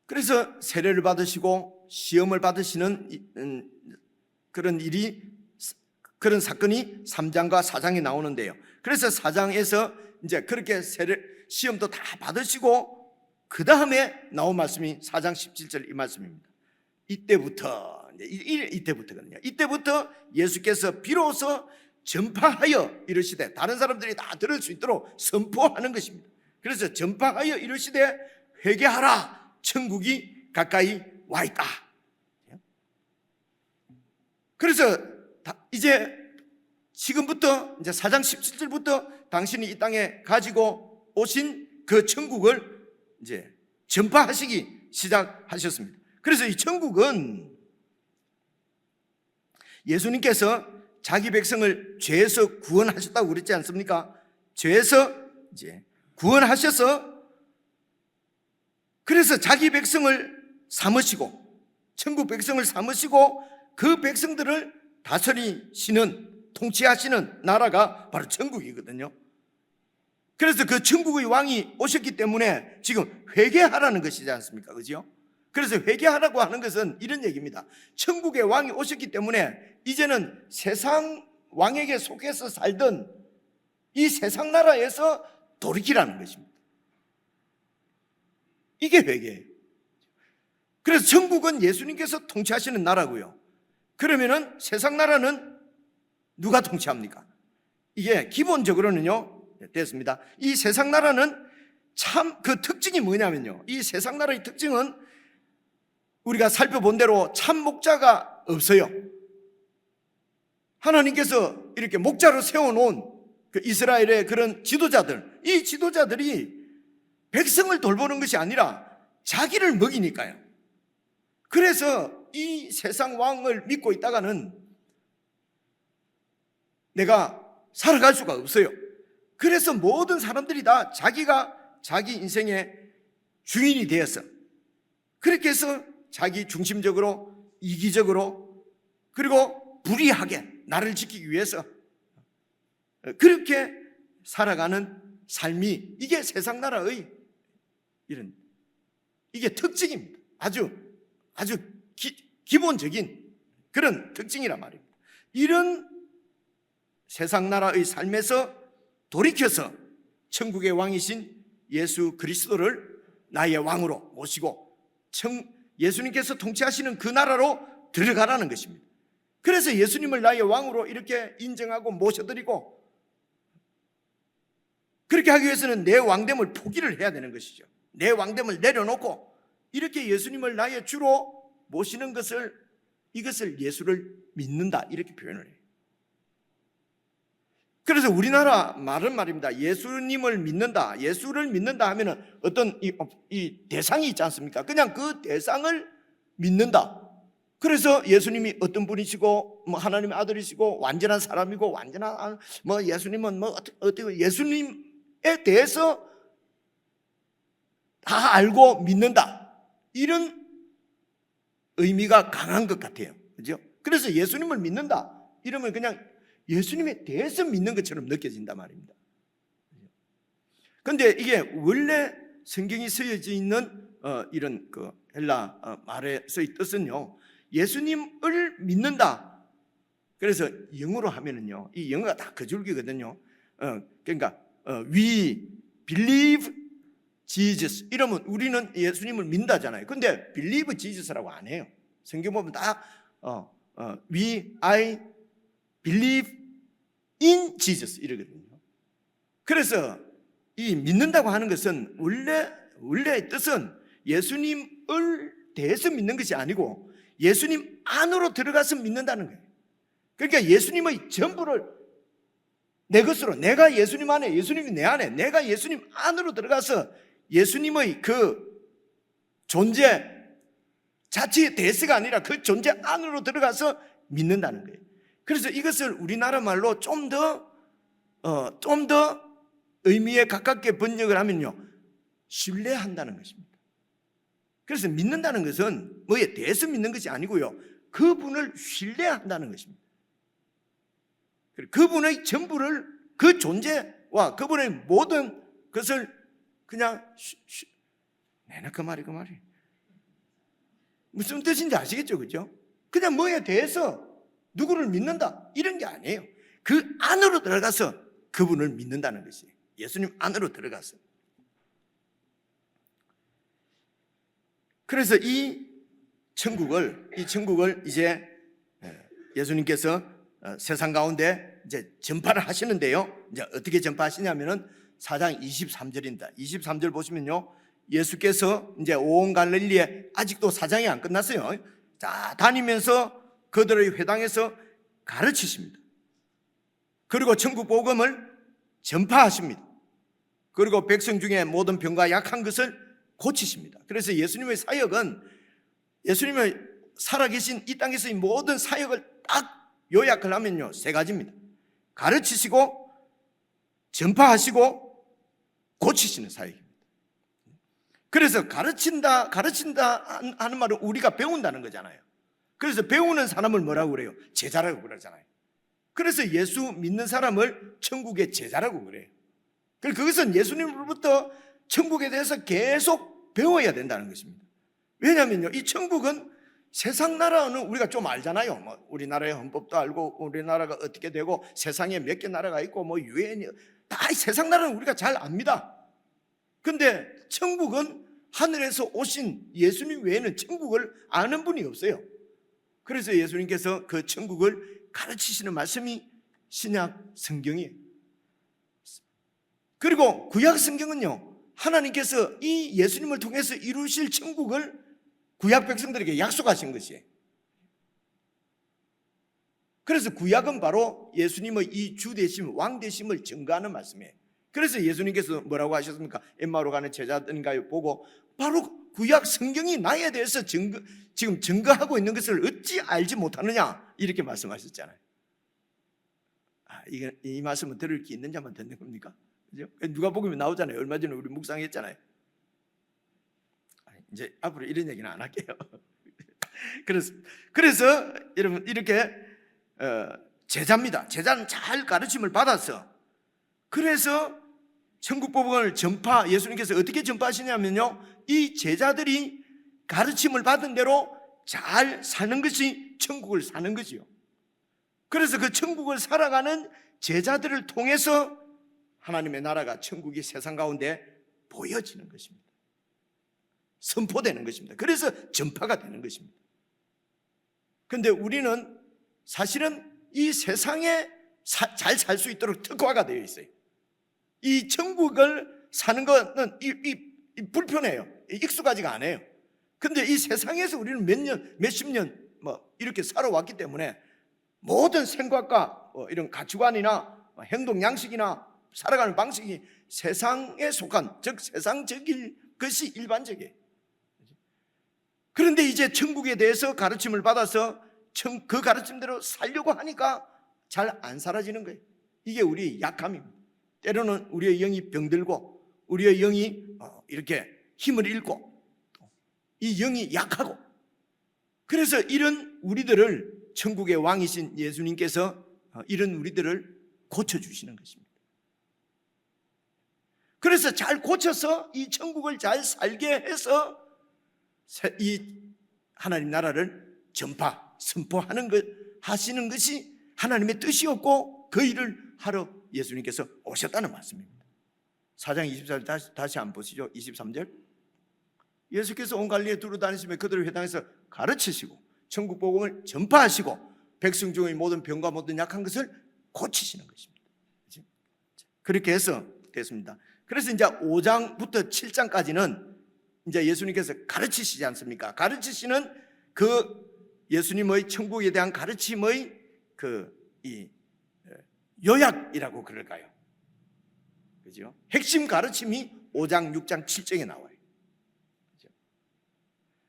그래서 세례를 받으시고 시험을 받으시는 그런 일이 그런 사건이 3장과 4장에 나오는데요. 그래서 4장에서 이제 그렇게 시험도 다 받으시고 그 다음에 나온 말씀이 4장 17절 이 말씀입니다. 이때부터거든요. 이때부터 예수께서 비로소 전파하여 이르시되, 다른 사람들이 다 들을 수 있도록 선포하는 것입니다. 그래서 전파하여 이르시되 회개하라, 천국이 가까이 와 있다. 그래서 이제 지금부터 이제 4장 17절부터 당신이 이 땅에 가지고 오신 그 천국을 이제 전파하시기 시작하셨습니다. 그래서 이 천국은 예수님께서 자기 백성을 죄에서 구원하셨다고 그랬지 않습니까? 죄에서 이제 구원하셔서 그래서 자기 백성을 삼으시고, 천국 백성을 삼으시고 그 백성들을 다스리시는, 통치하시는 나라가 바로 천국이거든요. 그래서 그 천국의 왕이 오셨기 때문에 지금 회개하라는 것이지 않습니까? 그죠? 그래서 회개하라고 하는 것은 이런 얘기입니다. 천국의 왕이 오셨기 때문에 이제는 세상 왕에게 속해서 살던 이 세상 나라에서 돌이키라는 것입니다. 이게 회개예요. 그래서 천국은 예수님께서 통치하시는 나라고요. 그러면은 세상 나라는 누가 통치합니까? 이게 기본적으로는요, 됐습니다. 이 세상 나라는 참 그 특징이 뭐냐면요, 이 세상 나라의 특징은 우리가 살펴본 대로 참 목자가 없어요. 하나님께서 이렇게 목자로 세워놓은 그 이스라엘의 그런 지도자들, 이 지도자들이 백성을 돌보는 것이 아니라 자기를 먹이니까요. 그래서 이 세상 왕을 믿고 있다가는 내가 살아갈 수가 없어요. 그래서 모든 사람들이 다 자기가 자기 인생의 주인이 되어서, 그렇게 해서 자기 중심적으로, 이기적으로, 그리고 불의하게 나를 지키기 위해서 그렇게 살아가는 삶이, 이게 세상 나라의 이게 특징입니다. 아주 기본적인 그런 특징이란 말입니다. 이런 세상 나라의 삶에서 돌이켜서 천국의 왕이신 예수 그리스도를 나의 왕으로 모시고 예수님께서 통치하시는 그 나라로 들어가라는 것입니다. 그래서 예수님을 나의 왕으로 이렇게 인정하고 모셔드리고, 그렇게 하기 위해서는 내 왕됨을 포기를 해야 되는 것이죠. 내 왕됨을 내려놓고 이렇게 예수님을 나의 주로 모시는 것을, 이것을 예수를 믿는다, 이렇게 표현을 해요. 그래서 우리나라 말은 말입니다, 예수님을 믿는다, 예수를 믿는다 하면은 어떤 이 대상이 있지 않습니까? 그냥 그 대상을 믿는다. 그래서 예수님이 어떤 분이시고, 뭐 하나님의 아들이시고, 완전한 사람이고, 완전한 뭐 예수님은 뭐 어떻게, 예수님에 대해서 다 알고 믿는다, 이런 의미가 강한 것 같아요. 그죠? 그래서 예수님을 믿는다 이러면 그냥 예수님에 대해서 믿는 것처럼 느껴진단 말입니다. 그런데 이게 원래 성경이 쓰여져 있는 이런 그 헬라 말의 뜻은요, 예수님을 믿는다. 그래서 영어로 하면은요, 이 영어가 다 그 줄기거든요. 그러니까 we believe Jesus 이러면 우리는 예수님을 믿는다잖아요. 근데 believe Jesus라고 안 해요. 성경 보면 다 I believe in Jesus 이러거든요. 그래서 이 믿는다고 하는 것은 원래의 뜻은 예수님을 대해서 믿는 것이 아니고 예수님 안으로 들어가서 믿는다는 거예요. 그러니까 예수님의 전부를 내 것으로, 내가 예수님 안에, 예수님이 내 안에, 내가 예수님 안으로 들어가서 예수님의 그 존재 자체의 대해서가 아니라 그 존재 안으로 들어가서 믿는다는 거예요. 그래서 이것을 우리나라 말로 좀 더 의미에 가깝게 번역을 하면요, 신뢰한다는 것입니다. 그래서 믿는다는 것은 뭐에 대해서 믿는 것이 아니고요, 그분을 신뢰한다는 것입니다. 그분의 전부를, 그 존재와 그분의 모든 것을 그냥 내가 그 말이 무슨 뜻인지 아시겠죠? 그죠? 그냥 뭐에 대해서 누구를 믿는다 이런 게 아니에요. 그 안으로 들어가서 그분을 믿는다는 것이에요. 예수님 안으로 들어가서. 그래서 이 천국을 이제 예수님께서 세상 가운데 이제 전파를 하시는데요. 이제 어떻게 전파하시냐면은 4장 23절입니다. 23절 보시면요. 예수께서 이제 온 갈릴리에 아직도 사장이 안 끝났어요. 자, 다니면서 그들의 회당에서 가르치십니다. 그리고 천국 복음을 전파하십니다. 그리고 백성 중에 모든 병과 약한 것을 고치십니다. 그래서 예수님의 사역은 예수님의 살아계신 이 땅에서의 모든 사역을 딱 요약을 하면요 3가지입니다. 가르치시고 전파하시고 고치시는 사역입니다. 그래서 가르친다 하는 말은 우리가 배운다는 거잖아요. 그래서 배우는 사람을 뭐라고 그래요? 제자라고 그러잖아요. 그래서 예수 믿는 사람을 천국의 제자라고 그래요. 그것은 예수님으로부터 천국에 대해서 계속 배워야 된다는 것입니다. 왜냐하면요, 이 천국은 세상 나라는 우리가 좀 알잖아요. 뭐 우리나라의 헌법도 알고 우리나라가 어떻게 되고 세상에 몇 개 나라가 있고 뭐 유엔이 다 세상 나라는 우리가 잘 압니다. 근데 천국은 하늘에서 오신 예수님 외에는 천국을 아는 분이 없어요. 그래서 예수님께서 그 천국을 가르치시는 말씀이 신약 성경이에요. 그리고 구약 성경은요, 하나님께서 이 예수님을 통해서 이루실 천국을 구약 백성들에게 약속하신 것이에요. 그래서 구약은 바로 예수님의 이 주 되심, 왕 되심을 증거하는 말씀이에요. 그래서 예수님께서 뭐라고 하셨습니까? 엠마오로 가는 제자들인가요? 보고 바로 구약 성경이 나에 대해서 지금 증거하고 있는 것을 어찌 알지 못하느냐 이렇게 말씀하셨잖아요. 이 말씀을 들을 게 있는 자만 듣는 겁니까? 그죠? 누가 보면 나오잖아요. 얼마 전에 우리 묵상했잖아요. 이제 앞으로 이런 얘기는 안 할게요. 그래서 여러분 이렇게 제자입니다. 제자는 잘 가르침을 받았어. 그래서 천국 복음을 예수님께서 어떻게 전파하시냐면요, 이 제자들이 가르침을 받은 대로 잘 사는 것이 천국을 사는 거지요. 그래서 그 천국을 살아가는 제자들을 통해서 하나님의 나라가 천국이 세상 가운데 보여지는 것입니다. 선포되는 것입니다. 그래서 전파가 되는 것입니다. 그런데 우리는 사실은 이 세상에 잘 살 수 있도록 특화가 되어 있어요. 이 천국을 사는 것은 불편해요. 익숙하지가 않아요. 근데 이 세상에서 우리는 몇십 년 이렇게 살아왔기 때문에 모든 생각과 이런 가치관이나 행동 양식이나 살아가는 방식이 세상에 속한, 즉 세상적인 것이 일반적이에요. 그런데 이제 천국에 대해서 가르침을 받아서 그 가르침대로 살려고 하니까 잘 안 사라지는 거예요. 이게 우리의 약함입니다. 때로는 우리의 영이 병들고 우리의 영이 이렇게 힘을 잃고 이 영이 약하고, 그래서 이런 우리들을 천국의 왕이신 예수님께서 이런 우리들을 고쳐주시는 것입니다. 그래서 잘 고쳐서 이 천국을 잘 살게 해서 이 하나님 나라를 선포하는 하시는 것이 하나님의 뜻이었고 그 일을 하러 예수님께서 오셨다는 말씀입니다. 4장 24절 다시 한번 보시죠. 23절. 예수께서 온 갈릴리에 두루 다니시며 그들을 회당에서 가르치시고 천국 복음을 전파하시고 백성 중의 모든 병과 모든 약한 것을 고치시는 것입니다. 그렇게 해서 됐습니다. 그래서 이제 5장부터 7장까지는 이제 예수님께서 가르치시지 않습니까? 가르치시는 그 예수님의 천국에 대한 가르침의 이 요약이라고 그럴까요? 그죠? 핵심 가르침이 5장, 6장, 7장에 나와요. 그죠?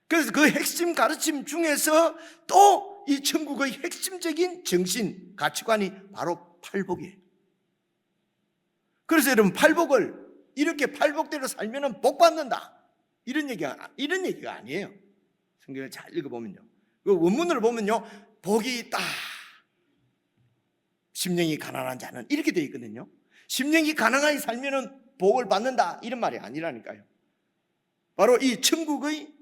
그래서 그 핵심 가르침 중에서 또 이 천국의 핵심적인 정신, 가치관이 바로 팔복이에요. 그래서 여러분, 이렇게 팔복대로 살면 복 받는다, 이런 얘기가 아니에요. 성경을 잘 읽어보면요, 그 원문을 보면요, 복이 있다, 심령이 가난한 자는, 이렇게 되어 있거든요. 심령이 가난하게 살면 복을 받는다, 이런 말이 아니라니까요. 바로 이 천국의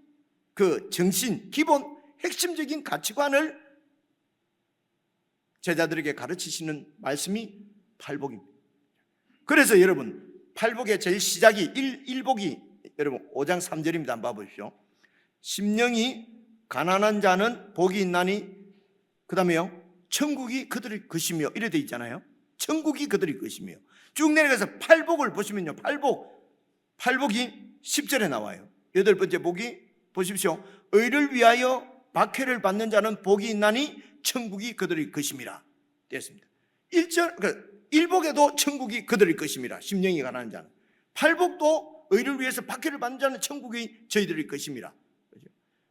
그 정신, 기본 핵심적인 가치관을 제자들에게 가르치시는 말씀이 팔복입니다. 그래서 여러분 팔복의 제일 시작이 일복이 여러분 5장 3절입니다. 한번 봐보십시오. 심령이 가난한 자는 복이 있나니 그 다음에요 천국이 그들의 것이며 이래 돼 있잖아요. 천국이 그들의 것이며 쭉 내려가서 팔복을 보시면요 팔복이 10절에 나와요. 8번째 복이 보십시오. 의를 위하여 박해를 받는 자는 복이 있나니 천국이 그들의 것임이라 되었습니다. 1복에도 천국이 그들의 것임이라 심령이 가난한 자는, 팔복도 의를 위해서 박해를 받는 자는 천국이 저희들의 것임이라.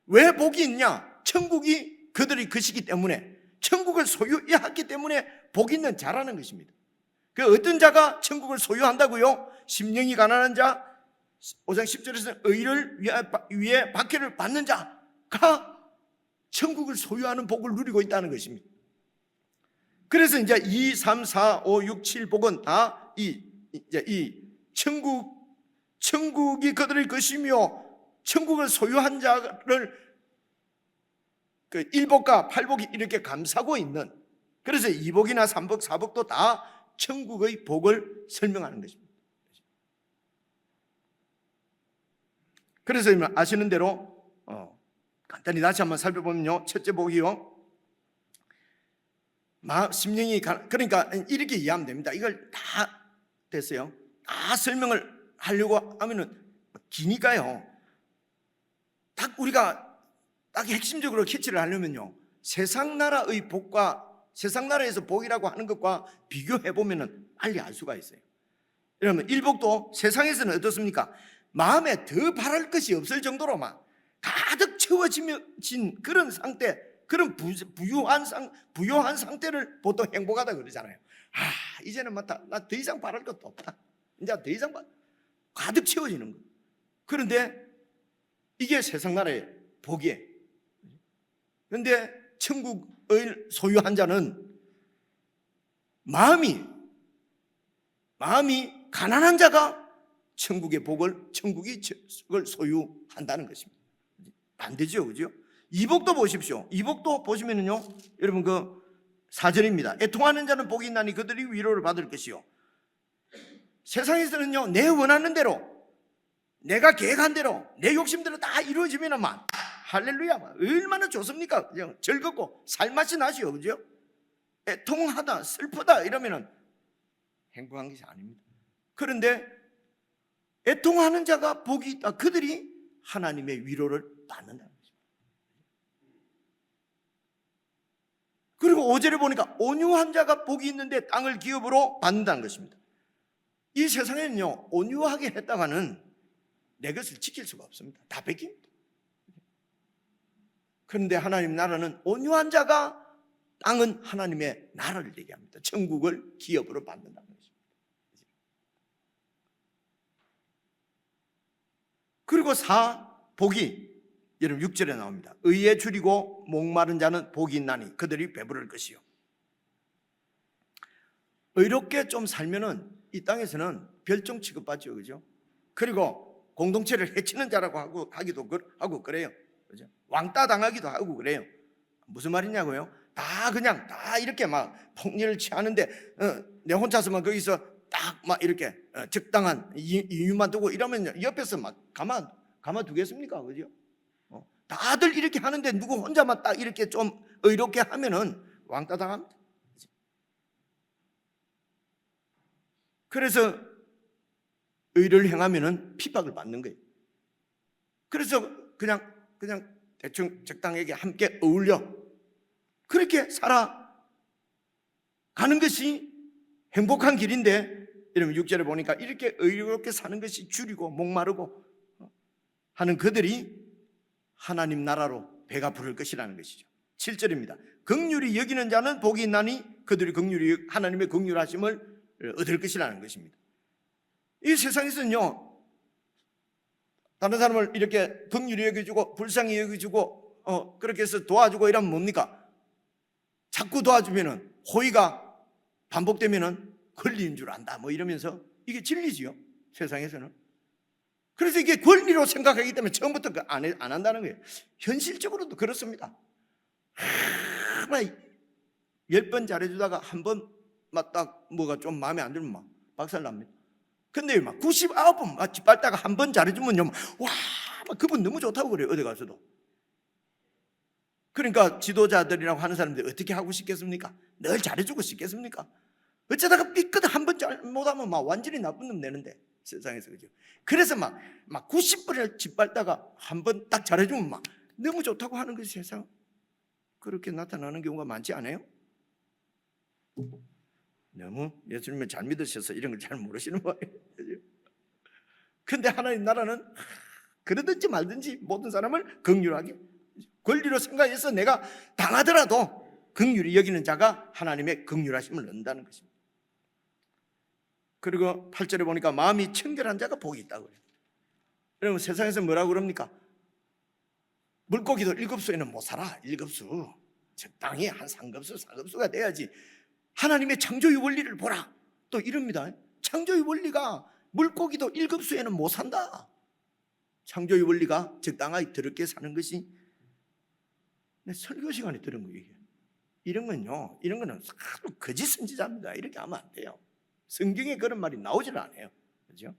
왜 복이 있냐? 천국이 그들의 것이기 때문에, 천국을 소유했기 때문에 복 있는 자라는 것입니다. 그 어떤 자가 천국을 소유한다고요? 심령이 가난한 자, 5장 10절에서는 의를 위해 박해를 받는 자가 천국을 소유하는 복을 누리고 있다는 것입니다. 그래서 이제 2, 3, 4, 5, 6, 7 복은 다 이 천국이 그들의 것이며 천국을 소유한 자를 그 1복과 8복이 이렇게 감싸고 있는, 그래서 2복이나 3복, 4복도 다 천국의 복을 설명하는 것입니다. 그래서 아시는 대로 간단히 다시 한번 살펴보면요, 첫째 복이요 심령이 그러니까 이렇게 이해하면 됩니다. 이걸 다 됐어요. 다 설명을 하려고 하면은 기니까요. 딱 우리가 딱 핵심적으로 캐치를 하려면요, 세상 나라의 복과 세상 나라에서 복이라고 하는 것과 비교해 보면은 빨리 알 수가 있어요. 여러분, 일복도 세상에서는 어떻습니까? 마음에 더 바랄 것이 없을 정도로 막 가득 채워진 그런 상태, 그런 부유한 상태를 보통 행복하다 그러잖아요. 이제는 나 더 이상 바랄 것도 없다. 이제 더 이상 가득 채워지는 거. 그런데 이게 세상 나라의 복이에요. 그런데 천국을 소유한 자는 마음이 가난한 자가 천국의 복을, 천국이 소유한다는 것입니다. 반대죠, 그죠? 이복도 보십시오. 이복도 보시면은요, 여러분 그 4절입니다. 애통하는 자는 복이 있나니 그들이 위로를 받을 것이요. 세상에서는요, 내 원하는 대로, 내가 계획한 대로, 내 욕심대로 다 이루어지면만 할렐루야, 얼마나 좋습니까? 그냥 즐겁고 살맛이 나시오, 그죠? 애통하다, 슬프다 이러면은 행복한 것이 아닙니다. 그런데 애통하는 자가 복이 있다. 그들이 하나님의 위로를 받는다는 것입니다. 그리고 5절에 보니까 온유한 자가 복이 있는데 땅을 기업으로 받는다는 것입니다. 이 세상에는요, 온유하게 했다가는 내 것을 지킬 수가 없습니다. 다 뺏깁니다. 그런데 하나님 나라는 온유한 자가 땅은 하나님의 나라를 되게 합니다. 천국을 기업으로 받는다는 것입니다. 그리고 복이 여러분 6절에 나옵니다. 의에 줄이고 목마른 자는 복이 있나니 그들이 배부를 것이요. 의롭게 좀 살면은 이 땅에서는 별종 취급받죠, 그죠? 그리고 공동체를 해치는 자라고 하기도 하고 그래요, 그죠? 왕따 당하기도 하고 그래요. 무슨 말이냐고요? 다 이렇게 막 폭리를 취하는데 내 혼자서만 거기서 딱 막 이렇게 적당한 이유만 두고 이러면 옆에서 막 가만두겠습니까? 그죠? 다들 이렇게 하는데 누구 혼자만 딱 이렇게 좀 의롭게 하면은 왕따 당합니다. 그래서 의를 행하면은 핍박을 받는 거예요. 그래서 그냥 대충 적당하게 함께 어울려 그렇게 살아가는 것이 행복한 길인데, 여러분 6절에 보니까 이렇게 의롭게 사는 것이 줄이고 목마르고 하는 그들이 하나님 나라로 배가 부를 것이라는 것이죠. 7절입니다. 긍휼히 여기는 자는 복이 있나니 그들이 하나님의 긍휼하심을 얻을 것이라는 것입니다. 이 세상에서는요, 다른 사람을 이렇게 긍휼히 여겨주고 불쌍히 여겨주고 그렇게 해서 도와주고 이러면 뭡니까? 자꾸 도와주면은 호의가 반복되면은 권리인 줄 안다 뭐 이러면서 이게 진리지요, 세상에서는. 그래서 이게 권리로 생각하기 때문에 처음부터 안 한다는 거예요. 현실적으로도 그렇습니다. 10번 잘해주다가 한 번 막 딱 뭐가 좀 마음에 안 들면 막 박살납니다. 근데 막 99번 막 짓밟다가 한 번 잘해주면요, 와, 막 그분 너무 좋다고 그래요, 어디 가서도. 그러니까 지도자들이라고 하는 사람들이 어떻게 하고 싶겠습니까? 늘 잘해주고 싶겠습니까? 어쩌다가 삐끗 한 번 잘못하면 막 완전히 나쁜 놈 내는데, 세상에서. 그죠? 그래서 막 90번을 짓밟다가 한 번 딱 잘해주면 막 너무 좋다고 하는 것이 세상. 그렇게 나타나는 경우가 많지 않아요? 너무 예수님을 잘 믿으셔서 이런 걸 잘 모르시는 거예요. 근데 하나님 나라는 그러든지 말든지 모든 사람을 긍휼하게, 권리로 생각해서 내가 당하더라도 긍휼히 여기는 자가 하나님의 긍휼하심을 얻는다는 것입니다. 그리고 8절에 보니까 마음이 청결한 자가 복이 있다고 그래요. 여러분, 세상에서 뭐라고 그럽니까? 물고기도 1급수에는 못 살아. 1급수 적당히 한 3급수 4급수가 돼야지. 하나님의 창조의 원리를 보라, 또 이럽니다. 창조의 원리가 물고기도 1급수에는 못 산다. 창조의 원리가 적당하게 더럽게 사는 것이 내 설교 시간에 들은 거예요. 이런 건요, 이런 거는 아주 거짓 선지자입니다. 이렇게 하면 안 돼요. 성경에 그런 말이 나오질 않아요. 그렇죠?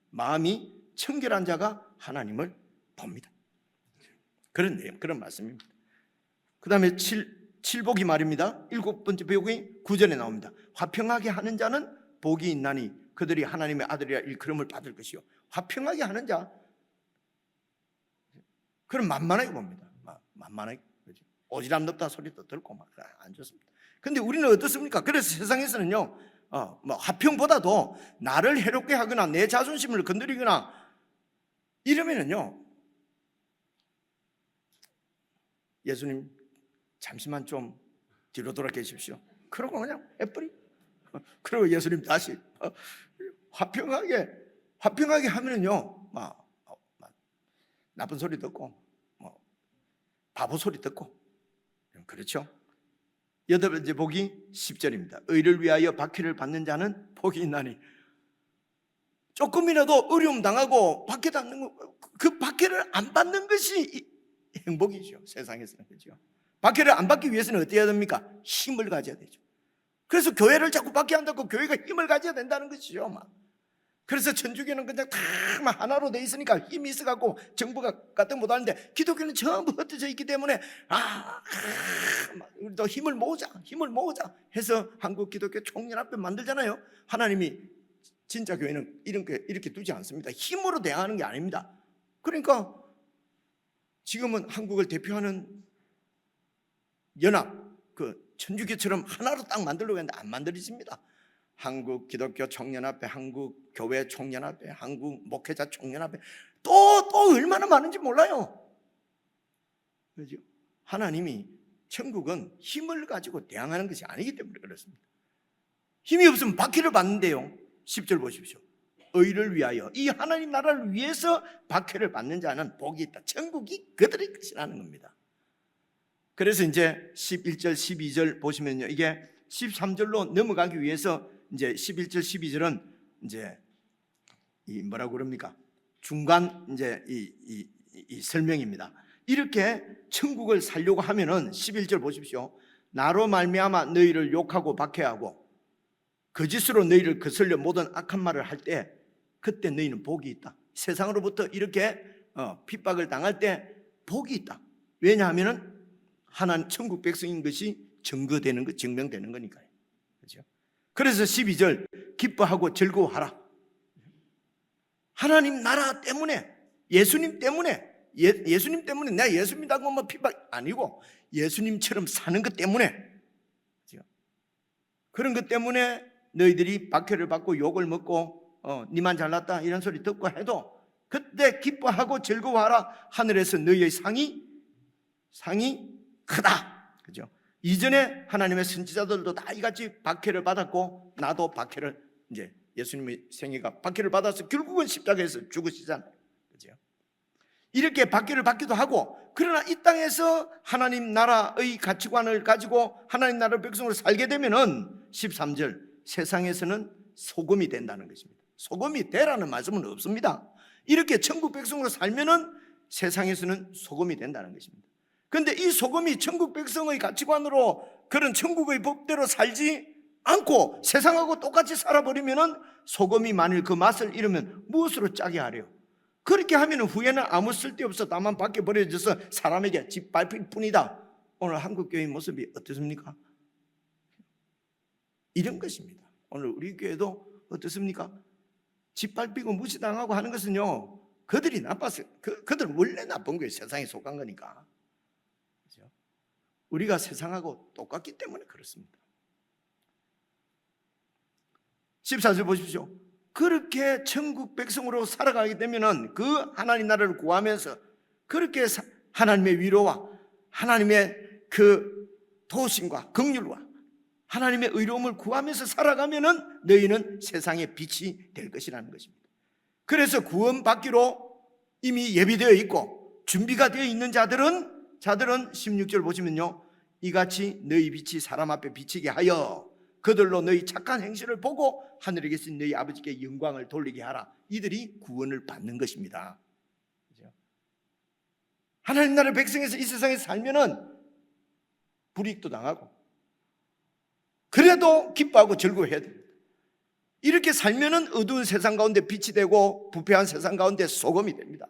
마음이 청결한 자가 하나님을 봅니다. 그런 내용, 그런 말씀입니다. 그 다음에 7복이 말입니다. 7번째 복이 9절에 나옵니다. 화평하게 하는 자는 복이 있나니 그들이 하나님의 아들이라 일컬음을 받을 것이요. 화평하게 하는 자, 그럼 만만하게 봅니다. 만만하게. 오지랖 넓다 소리도 들고 막 안 좋습니다. 근데 우리는 어떻습니까? 그래서 세상에서는요, 화평보다도 나를 해롭게 하거나 내 자존심을 건드리거나 이러면은요, 예수님 잠시만 좀 뒤로 돌아 계십시오. 그러고 그냥 해버리. 그리고 예수님 다시 화평하게 하면은요, 나쁜 소리 듣고 바보 소리 듣고, 그렇죠? 8번째 복이 10절입니다. 의를 위하여 박해를 받는 자는 복이 있나니. 조금이라도 어려움 당하고 박해 받는 거, 그 박해를 안 받는 것이 행복이죠, 세상에서는. 그렇죠? 박해를 안 받기 위해서는 어떻게 해야 됩니까? 힘을 가져야 되죠. 그래서 교회를 자꾸 박해한다고 교회가 힘을 가져야 된다는 것이죠. 그래서 천주교는 그냥 다 하나로 돼 있으니까 힘이 있어갖고 정부가 같은 못하는데, 기독교는 전부 흩어져 있기 때문에 우리도 힘을 모으자 해서 한국 기독교 총연합회 만들잖아요. 하나님이 진짜 교회는 이렇게 두지 않습니다. 힘으로 대항하는 게 아닙니다. 그러니까 지금은 한국을 대표하는 연합, 천주교처럼 하나로 딱 만들려고 했는데 안 만들어집니다. 한국 기독교 총연합회, 한국 교회 총연합회, 한국 목회자 총연합회, 또 얼마나 많은지 몰라요. 그렇죠? 하나님이, 천국은 힘을 가지고 대항하는 것이 아니기 때문에 그렇습니다. 힘이 없으면 박해를 받는데요. 10절 보십시오. 의를 위하여, 이 하나님 나라를 위해서 박해를 받는 자는 복이 있다. 천국이 그들의 것이라는 겁니다. 그래서 이제 11절, 12절 보시면요, 이게 13절로 넘어가기 위해서 이제 11절, 12절은 이제 이 뭐라고 그럽니까? 중간 이제 이 설명입니다. 이렇게 천국을 살려고 하면은 11절 보십시오. 나로 말미암아 너희를 욕하고 박해하고 거짓으로 너희를 거슬려 모든 악한 말을 할 때, 그때 너희는 복이 있다. 세상으로부터 이렇게 핍박을 당할 때 복이 있다. 왜냐하면은 하나님 천국 백성인 것이 증거되는 것, 증명되는 거니까요. 그렇죠? 그래서 12절 기뻐하고 즐거워하라. 하나님 나라 때문에, 예수님 때문에, 예수님 때문에, 내가 예수 믿다고 뭐 핍박 아니고 예수님처럼 사는 것 때문에, 그렇죠? 그런 것 때문에 너희들이 박해를 받고 욕을 먹고 니만 잘났다 이런 소리 듣고 해도 그때 기뻐하고 즐거워하라. 하늘에서 너희의 상이 크다. 그죠? 이전에 하나님의 선지자들도 다 이같이 박해를 받았고, 나도 박해를, 이제 예수님의 생애가 박해를 받아서 결국은 십자가에서 죽으시잖아요. 그죠? 이렇게 박해를 받기도 하고, 그러나 이 땅에서 하나님 나라의 가치관을 가지고 하나님 나라 백성으로 살게 되면은 13절, 세상에서는 소금이 된다는 것입니다. 소금이 되라는 말씀은 없습니다. 이렇게 천국 백성으로 살면은 세상에서는 소금이 된다는 것입니다. 근데 이 소금이 천국 백성의 가치관으로 그런 천국의 법대로 살지 않고 세상하고 똑같이 살아버리면은 소금이 만일 그 맛을 잃으면 무엇으로 짜게 하래요? 그렇게 하면 후에는 아무 쓸데없어 다만 밖에 버려져서 사람에게 짓밟힐 뿐이다. 오늘 한국교회의 모습이 어떻습니까? 이런 것입니다. 오늘 우리 교회도 어떻습니까? 짓밟히고 무시당하고 하는 것은요, 그들이 나빴어요. 그들은 원래 나쁜 거예요. 세상에 속한 거니까. 그렇죠? 우리가 세상하고 똑같기 때문에 그렇습니다. 14절 보십시오. 그렇게 천국 백성으로 살아가게 되면은 그 하나님 나라를 구하면서 그렇게 하나님의 위로와 하나님의 그 도우심과 긍휼과 하나님의 의로움을 구하면서 살아가면은 너희는 세상의 빛이 될 것이라는 것입니다. 그래서 구원받기로 이미 예비되어 있고 준비가 되어 있는 자들은 16절 보시면요, 이같이 너희 빛이 사람 앞에 비치게 하여 그들로 너희 착한 행실을 보고 하늘에 계신 너희 아버지께 영광을 돌리게 하라. 이들이 구원을 받는 것입니다. 그렇죠? 하나님 나라 백성에서 이 세상에 살면은 불이익도 당하고 그래도 기뻐하고 즐거워해야 됩니다. 이렇게 살면은 어두운 세상 가운데 빛이 되고 부패한 세상 가운데 소금이 됩니다.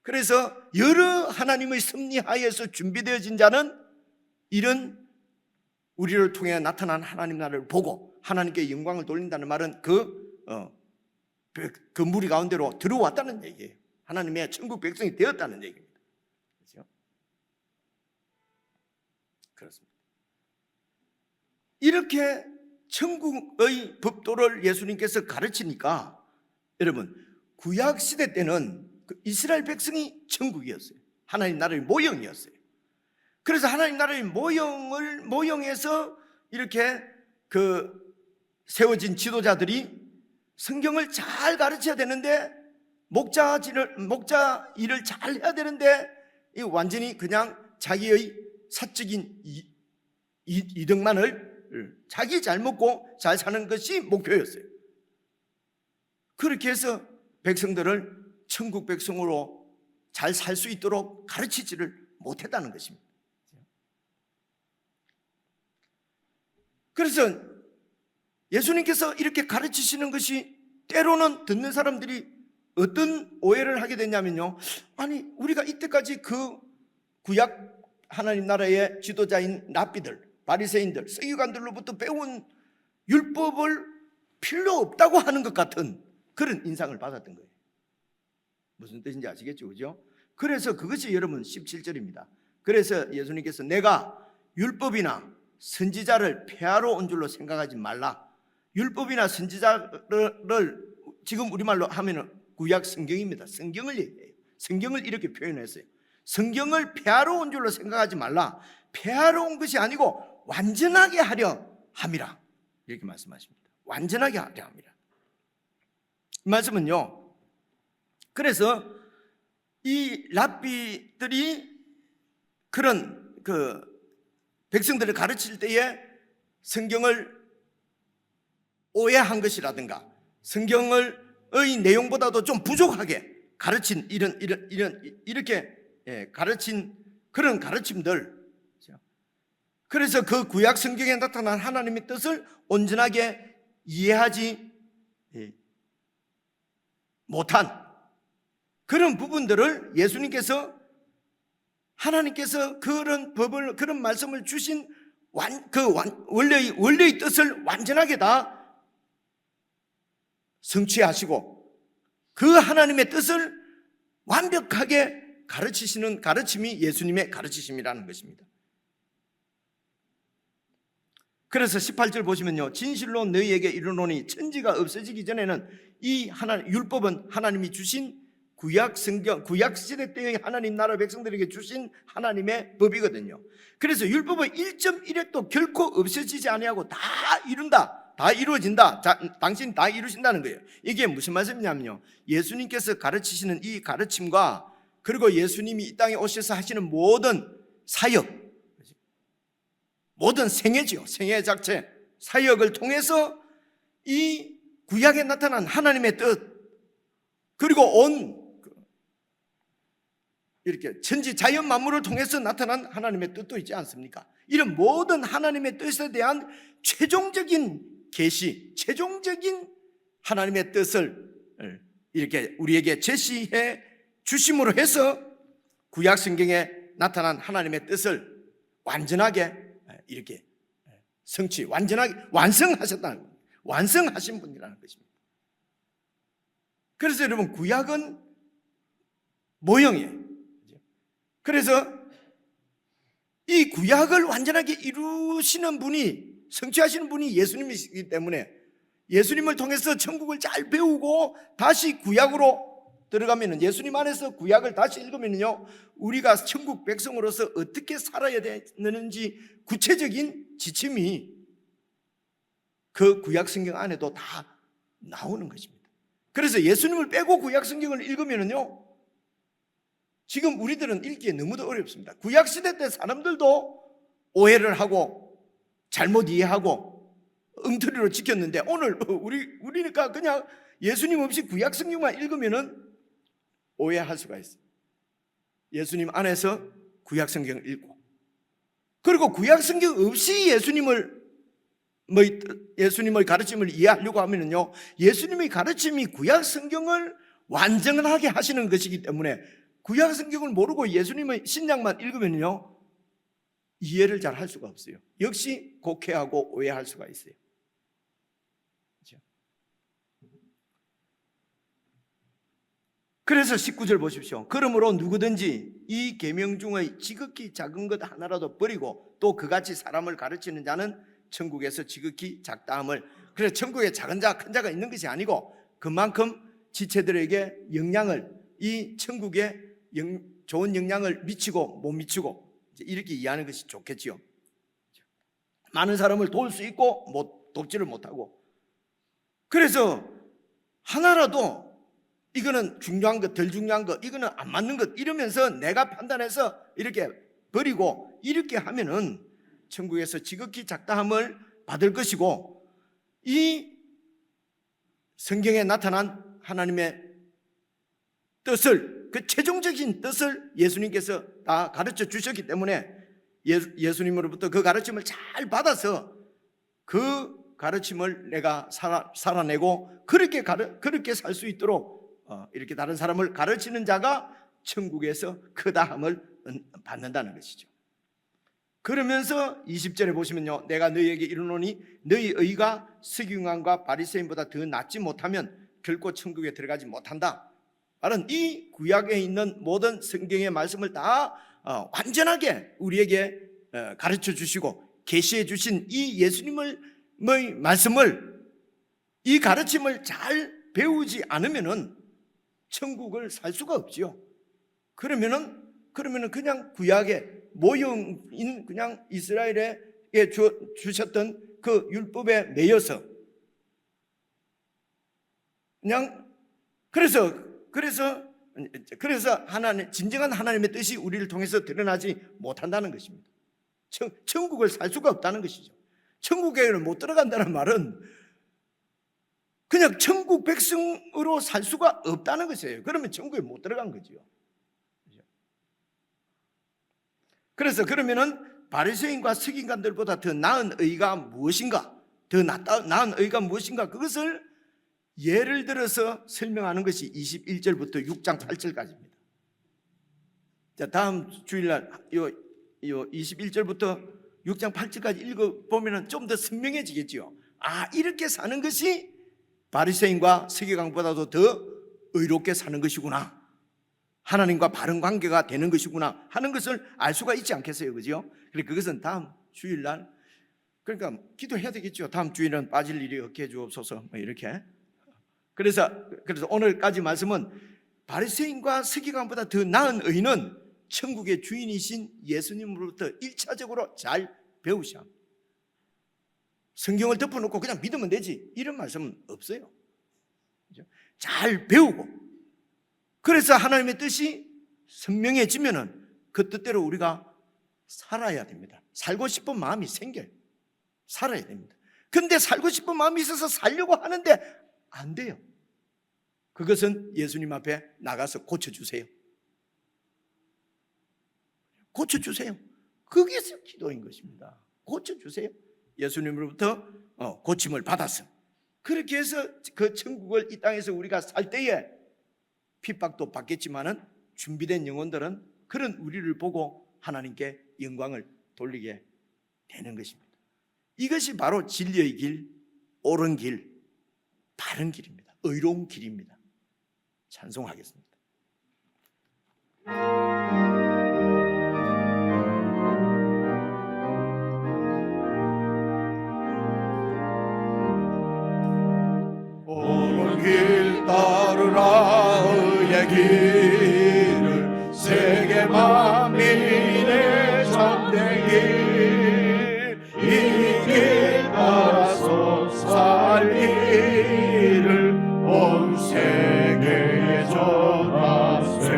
그래서 여러 하나님의 섭리하에서 준비되어진 자는 이런 우리를 통해 나타난 하나님 나라를 보고 하나님께 영광을 돌린다는 말은 그 무리 가운데로 들어왔다는 얘기예요. 하나님의 천국 백성이 되었다는 얘기입니다. 그렇죠? 그렇습니다. 이렇게 천국의 법도를 예수님께서 가르치니까 여러분, 구약 시대 때는 그 이스라엘 백성이 천국이었어요. 하나님 나라의 모형이었어요. 그래서 하나님 나라의 모형에서 이렇게 그 세워진 지도자들이 성경을 잘 가르쳐야 되는데 목자 일을 잘 해야 되는데 이 완전히 그냥 자기의 사적인 이득만을 자기 잘 먹고 잘 사는 것이 목표였어요. 그렇게 해서 백성들을 천국 백성으로 잘 살 수 있도록 가르치지를 못했다는 것입니다. 그래서 예수님께서 이렇게 가르치시는 것이 때로는 듣는 사람들이 어떤 오해를 하게 됐냐면요, 아니 우리가 이때까지 그 구약 하나님 나라의 지도자인 랍비들, 바리새인들, 서기관들로부터 배운 율법을 필요 없다고 하는 것 같은 그런 인상을 받았던 거예요. 무슨 뜻인지 아시겠죠? 그죠? 그래서 그것이 여러분 17절입니다. 그래서 예수님께서 내가 율법이나 선지자를 폐하러 온 줄로 생각하지 말라. 율법이나 선지자를 지금 우리말로 하면은 구약 성경입니다. 성경을 얘기해요. 성경을 이렇게 표현했어요. 성경을 폐하러 온 줄로 생각하지 말라. 폐하러 온 것이 아니고 완전하게 하려 함이라. 이렇게 말씀하십니다. 완전하게 하려 함이라. 이 말씀은요, 그래서 이 랍비들이 그런 백성들을 가르칠 때에 성경을 오해한 것이라든가 성경의 내용보다도 좀 부족하게 가르친 이렇게 가르친 그런 가르침들. 그래서 그 구약 성경에 나타난 하나님의 뜻을 온전하게 이해하지 못한 그런 부분들을 예수님께서 하나님께서 그런 법을 그런 말씀을 주신 원래의 뜻을 완전하게 다 성취하시고 그 하나님의 뜻을 완벽하게 가르치시는 가르침이 예수님의 가르치심이라는 것입니다. 그래서 18절 보시면요, 진실로 너희에게 이르노니 천지가 없어지기 전에는 이 율법은 하나님이 주신 구약 성경, 구약 시대 때의 하나님 나라 백성들에게 주신 하나님의 법이거든요. 그래서 율법의 1.1획도 결코 없어지지 아니하고 다 이룬다, 다 이루어진다, 당신 다 이루신다는 거예요. 이게 무슨 말씀이냐면요, 예수님께서 가르치시는 이 가르침과 그리고 예수님이 이 땅에 오셔서 하시는 모든 사역, 모든 생애지요, 생애 자체 사역을 통해서 이 구약에 나타난 하나님의 뜻, 그리고 온 이렇게 천지 자연 만물을 통해서 나타난 하나님의 뜻도 있지 않습니까? 이런 모든 하나님의 뜻에 대한 최종적인 계시, 최종적인 하나님의 뜻을 이렇게 우리에게 제시해 주심으로 해서 구약 성경에 나타난 하나님의 뜻을 완전하게 이렇게 완전하게 완성하셨다는 겁니다. 완성하신 분이라는 것입니다. 그래서 여러분, 구약은 모형이에요. 그래서 이 구약을 완전하게 이루시는 분이, 성취하시는 분이 예수님이시기 때문에 예수님을 통해서 천국을 잘 배우고 다시 구약으로 들어가면은, 예수님 안에서 구약을 다시 읽으면요, 우리가 천국 백성으로서 어떻게 살아야 되는지 구체적인 지침이 그 구약 성경 안에도 다 나오는 것입니다. 그래서 예수님을 빼고 구약 성경을 읽으면요, 지금 우리들은 읽기에 너무도 어렵습니다. 구약 시대 때 사람들도 오해를 하고 잘못 이해하고 엉터리로 지켰는데, 오늘 우리니까 그냥 예수님 없이 구약 성경만 읽으면은 오해할 수가 있어요. 예수님 안에서 구약 성경을 읽고, 그리고 구약 성경 없이 예수님의 가르침을 이해하려고 하면요, 예수님의 가르침이 구약 성경을 완전하게 하시는 것이기 때문에 구약 성경을 모르고 예수님의 신약만 읽으면요, 이해를 잘 할 수가 없어요. 역시 곡해하고 오해할 수가 있어요. 그렇죠? 그래서 19절 보십시오. 그러므로 누구든지 이 계명 중의 지극히 작은 것 하나라도 버리고 또 그같이 사람을 가르치는 자는 천국에서 지극히 작다함을. 그래서 천국에 작은 자 큰 자가 있는 것이 아니고 그만큼 지체들에게 영향을, 이 천국에 좋은 영향을 미치고 못 미치고 이렇게 이해하는 것이 좋겠지요. 많은 사람을 도울 수 있고 돕지를 못하고. 그래서 하나라도 이거는 중요한 것, 덜 중요한 것, 이거는 안 맞는 것, 이러면서 내가 판단해서 이렇게 버리고 이렇게 하면은 천국에서 지극히 작다함을 받을 것이고, 이 성경에 나타난 하나님의 뜻을, 그 최종적인 뜻을 예수님께서 다 가르쳐 주셨기 때문에 예수님으로부터 그 가르침을 잘 받아서 그 가르침을 내가 살아내고 그렇게 살 수 있도록 이렇게 다른 사람을 가르치는 자가 천국에서 크다함을 받는다는 것이죠. 그러면서 20절에 보시면요, 내가 너희에게 이르노니 너희 의가 서기관과 바리새인보다 더 낫지 못하면 결코 천국에 들어가지 못한다. 말은 이 구약에 있는 모든 성경의 말씀을 다 완전하게 우리에게 가르쳐 주시고 계시해 주신 이 예수님의 말씀을, 이 가르침을 잘 배우지 않으면은 천국을 살 수가 없지요. 그러면은 그냥 구약의 모형인 그냥 이스라엘에게 주셨던 그 율법에 매여서 그냥 그래서 진정한 하나님의 뜻이 우리를 통해서 드러나지 못한다는 것입니다. 천국을 살 수가 없다는 것이죠. 천국에 못 들어간다는 말은 그냥 천국 백성으로 살 수가 없다는 것이에요. 그러면 천국에 못 들어간 거지요. 그래서 그러면은 바리새인과 서기관들보다 더 나은 의가 무엇인가? 더 나은 의가 무엇인가? 그것을 예를 들어서 설명하는 것이 21절부터 6장 8절까지입니다. 자, 다음 주일날 요 21절부터 6장 8절까지 읽어보면 좀 더 선명해지겠지요. 이렇게 사는 것이 바리새인과 서기관보다도 더 의롭게 사는 것이구나, 하나님과 바른 관계가 되는 것이구나 하는 것을 알 수가 있지 않겠어요? 그죠? 그래서 그것은 다음 주일날, 그러니까 기도해야 되겠죠. 다음 주일은 빠질 일이 없게 해주옵소서, 이렇게. 그래서 오늘까지 말씀은 바리새인과 서기관보다 더 나은 의는 천국의 주인이신 예수님으로부터 1차적으로 잘 배우셔야 합니다. 성경을 덮어놓고 그냥 믿으면 되지, 이런 말씀은 없어요. 그렇죠? 잘 배우고, 그래서 하나님의 뜻이 선명해지면은 그 뜻대로 우리가 살아야 됩니다. 살고 싶은 마음이 생겨요. 살아야 됩니다. 근데 살고 싶은 마음이 있어서 살려고 하는데 안 돼요. 그것은 예수님 앞에 나가서 고쳐주세요. 고쳐주세요. 그게 기도인 것입니다. 고쳐주세요. 예수님으로부터 고침을 받았음. 그렇게 해서 그 천국을 이 땅에서 우리가 살 때에 핍박도 받겠지만은 준비된 영혼들은 그런 우리를 보고 하나님께 영광을 돌리게 되는 것입니다. 이것이 바로 진리의 길, 옳은 길, 바른 길입니다. 의로운 길입니다. 찬송하겠습니다. 옳은 길 따르라 의의 길을 세계 만민의 참된 길, 이 길 따라서 살기를 온 세계에 전하세.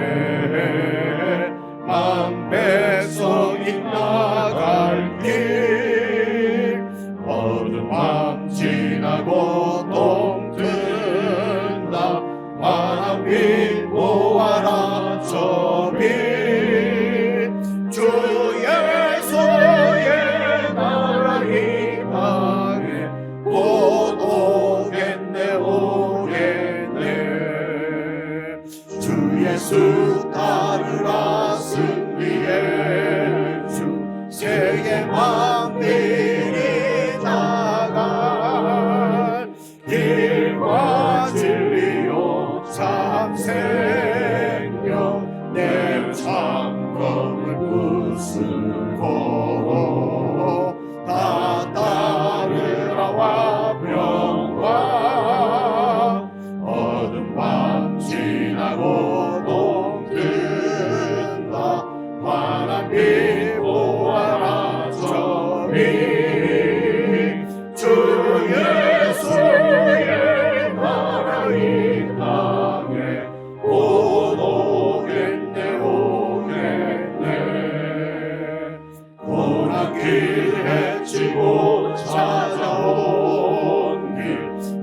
만 백성이 나갈 길, 어두운 밤 지나고 동 뜬다. 환한 빛 보아라 저 빛, 주 예수의 나라 이 땅에 곧 오겠네 오겠네. 주 예수 따르라 승리의 주, 세계 만민이 나갈 길과 진리요 참 생명, 내 창검을 부수고 다 따르라 화평과. 어두운 밤 지나고 동 뜬다. 환한 빛 보아라 저 빛, 주 예수의 나라 이 땅에 곧 오겠네 오겠네. 고난길 헤치고 찾아온 길,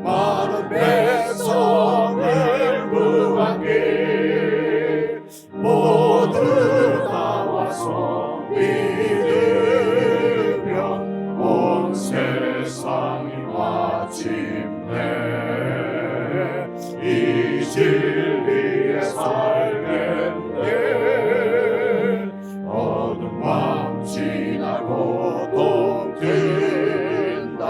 많은 백성을 구한 길, 모두 나와서 믿으며 온 세상이 마침내 이 진리에 살겠네. 어두운 밤 지나고 동 뜬다.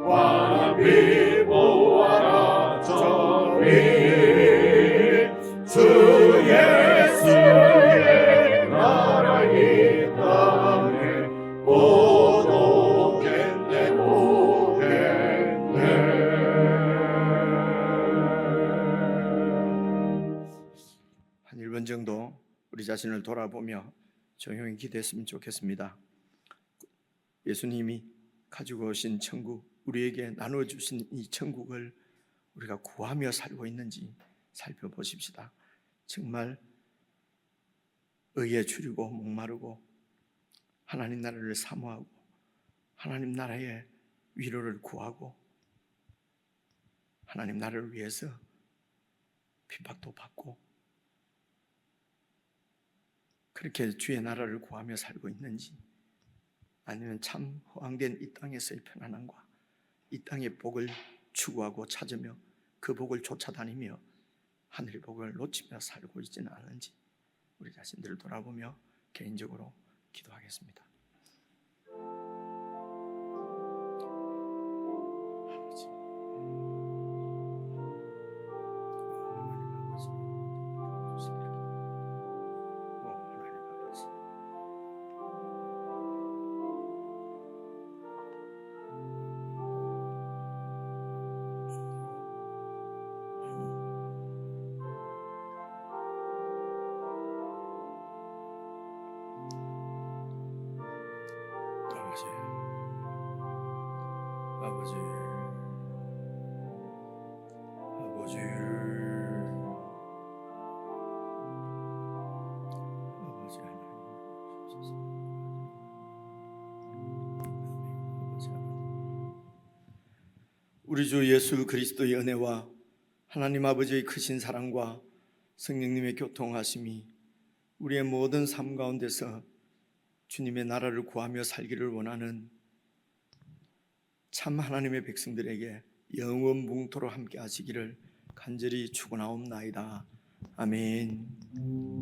환한 빛 보아라 저 빛, 주 예수의 나라 이 땅에 곧 오겠네 오겠네. 한 1분 정도 우리 자신을 돌아보며 조용히 기도했으면 좋겠습니다. 예수님이 가지고 오신 천국, 우리에게 나누어 주신 이 천국을 우리가 구하며 살고 있는지 살펴보십시다. 정말 의에 주리고 목마르고 하나님 나라를 사모하고 하나님 나라의 위로를 구하고 하나님 나라를 위해서 핍박도 받고 그렇게 주의 나라를 구하며 살고 있는지, 아니면 참 허황된 이 땅에서의 편안함과 이 땅의 복을 추구하고 찾으며 그 복을 쫓아다니며 하늘의 복을 놓치며 살고 있지는 않은지 우리 자신들을 돌아보며 개인적으로 기도하겠습니다. 아버지, 아버지, 아버지, 아버지 하나님, 우리 주 예수 그리스도의 은혜와 하나님 아버지의 크신 사랑과 성령님의 교통하심이 우리의 모든 삶 가운데서 주님의 나라를 구하며 살기를 원하는 참 하나님의 백성들에게 영원 뭉토록 함께 하시기를 간절히 축원하옵나이다. 아멘.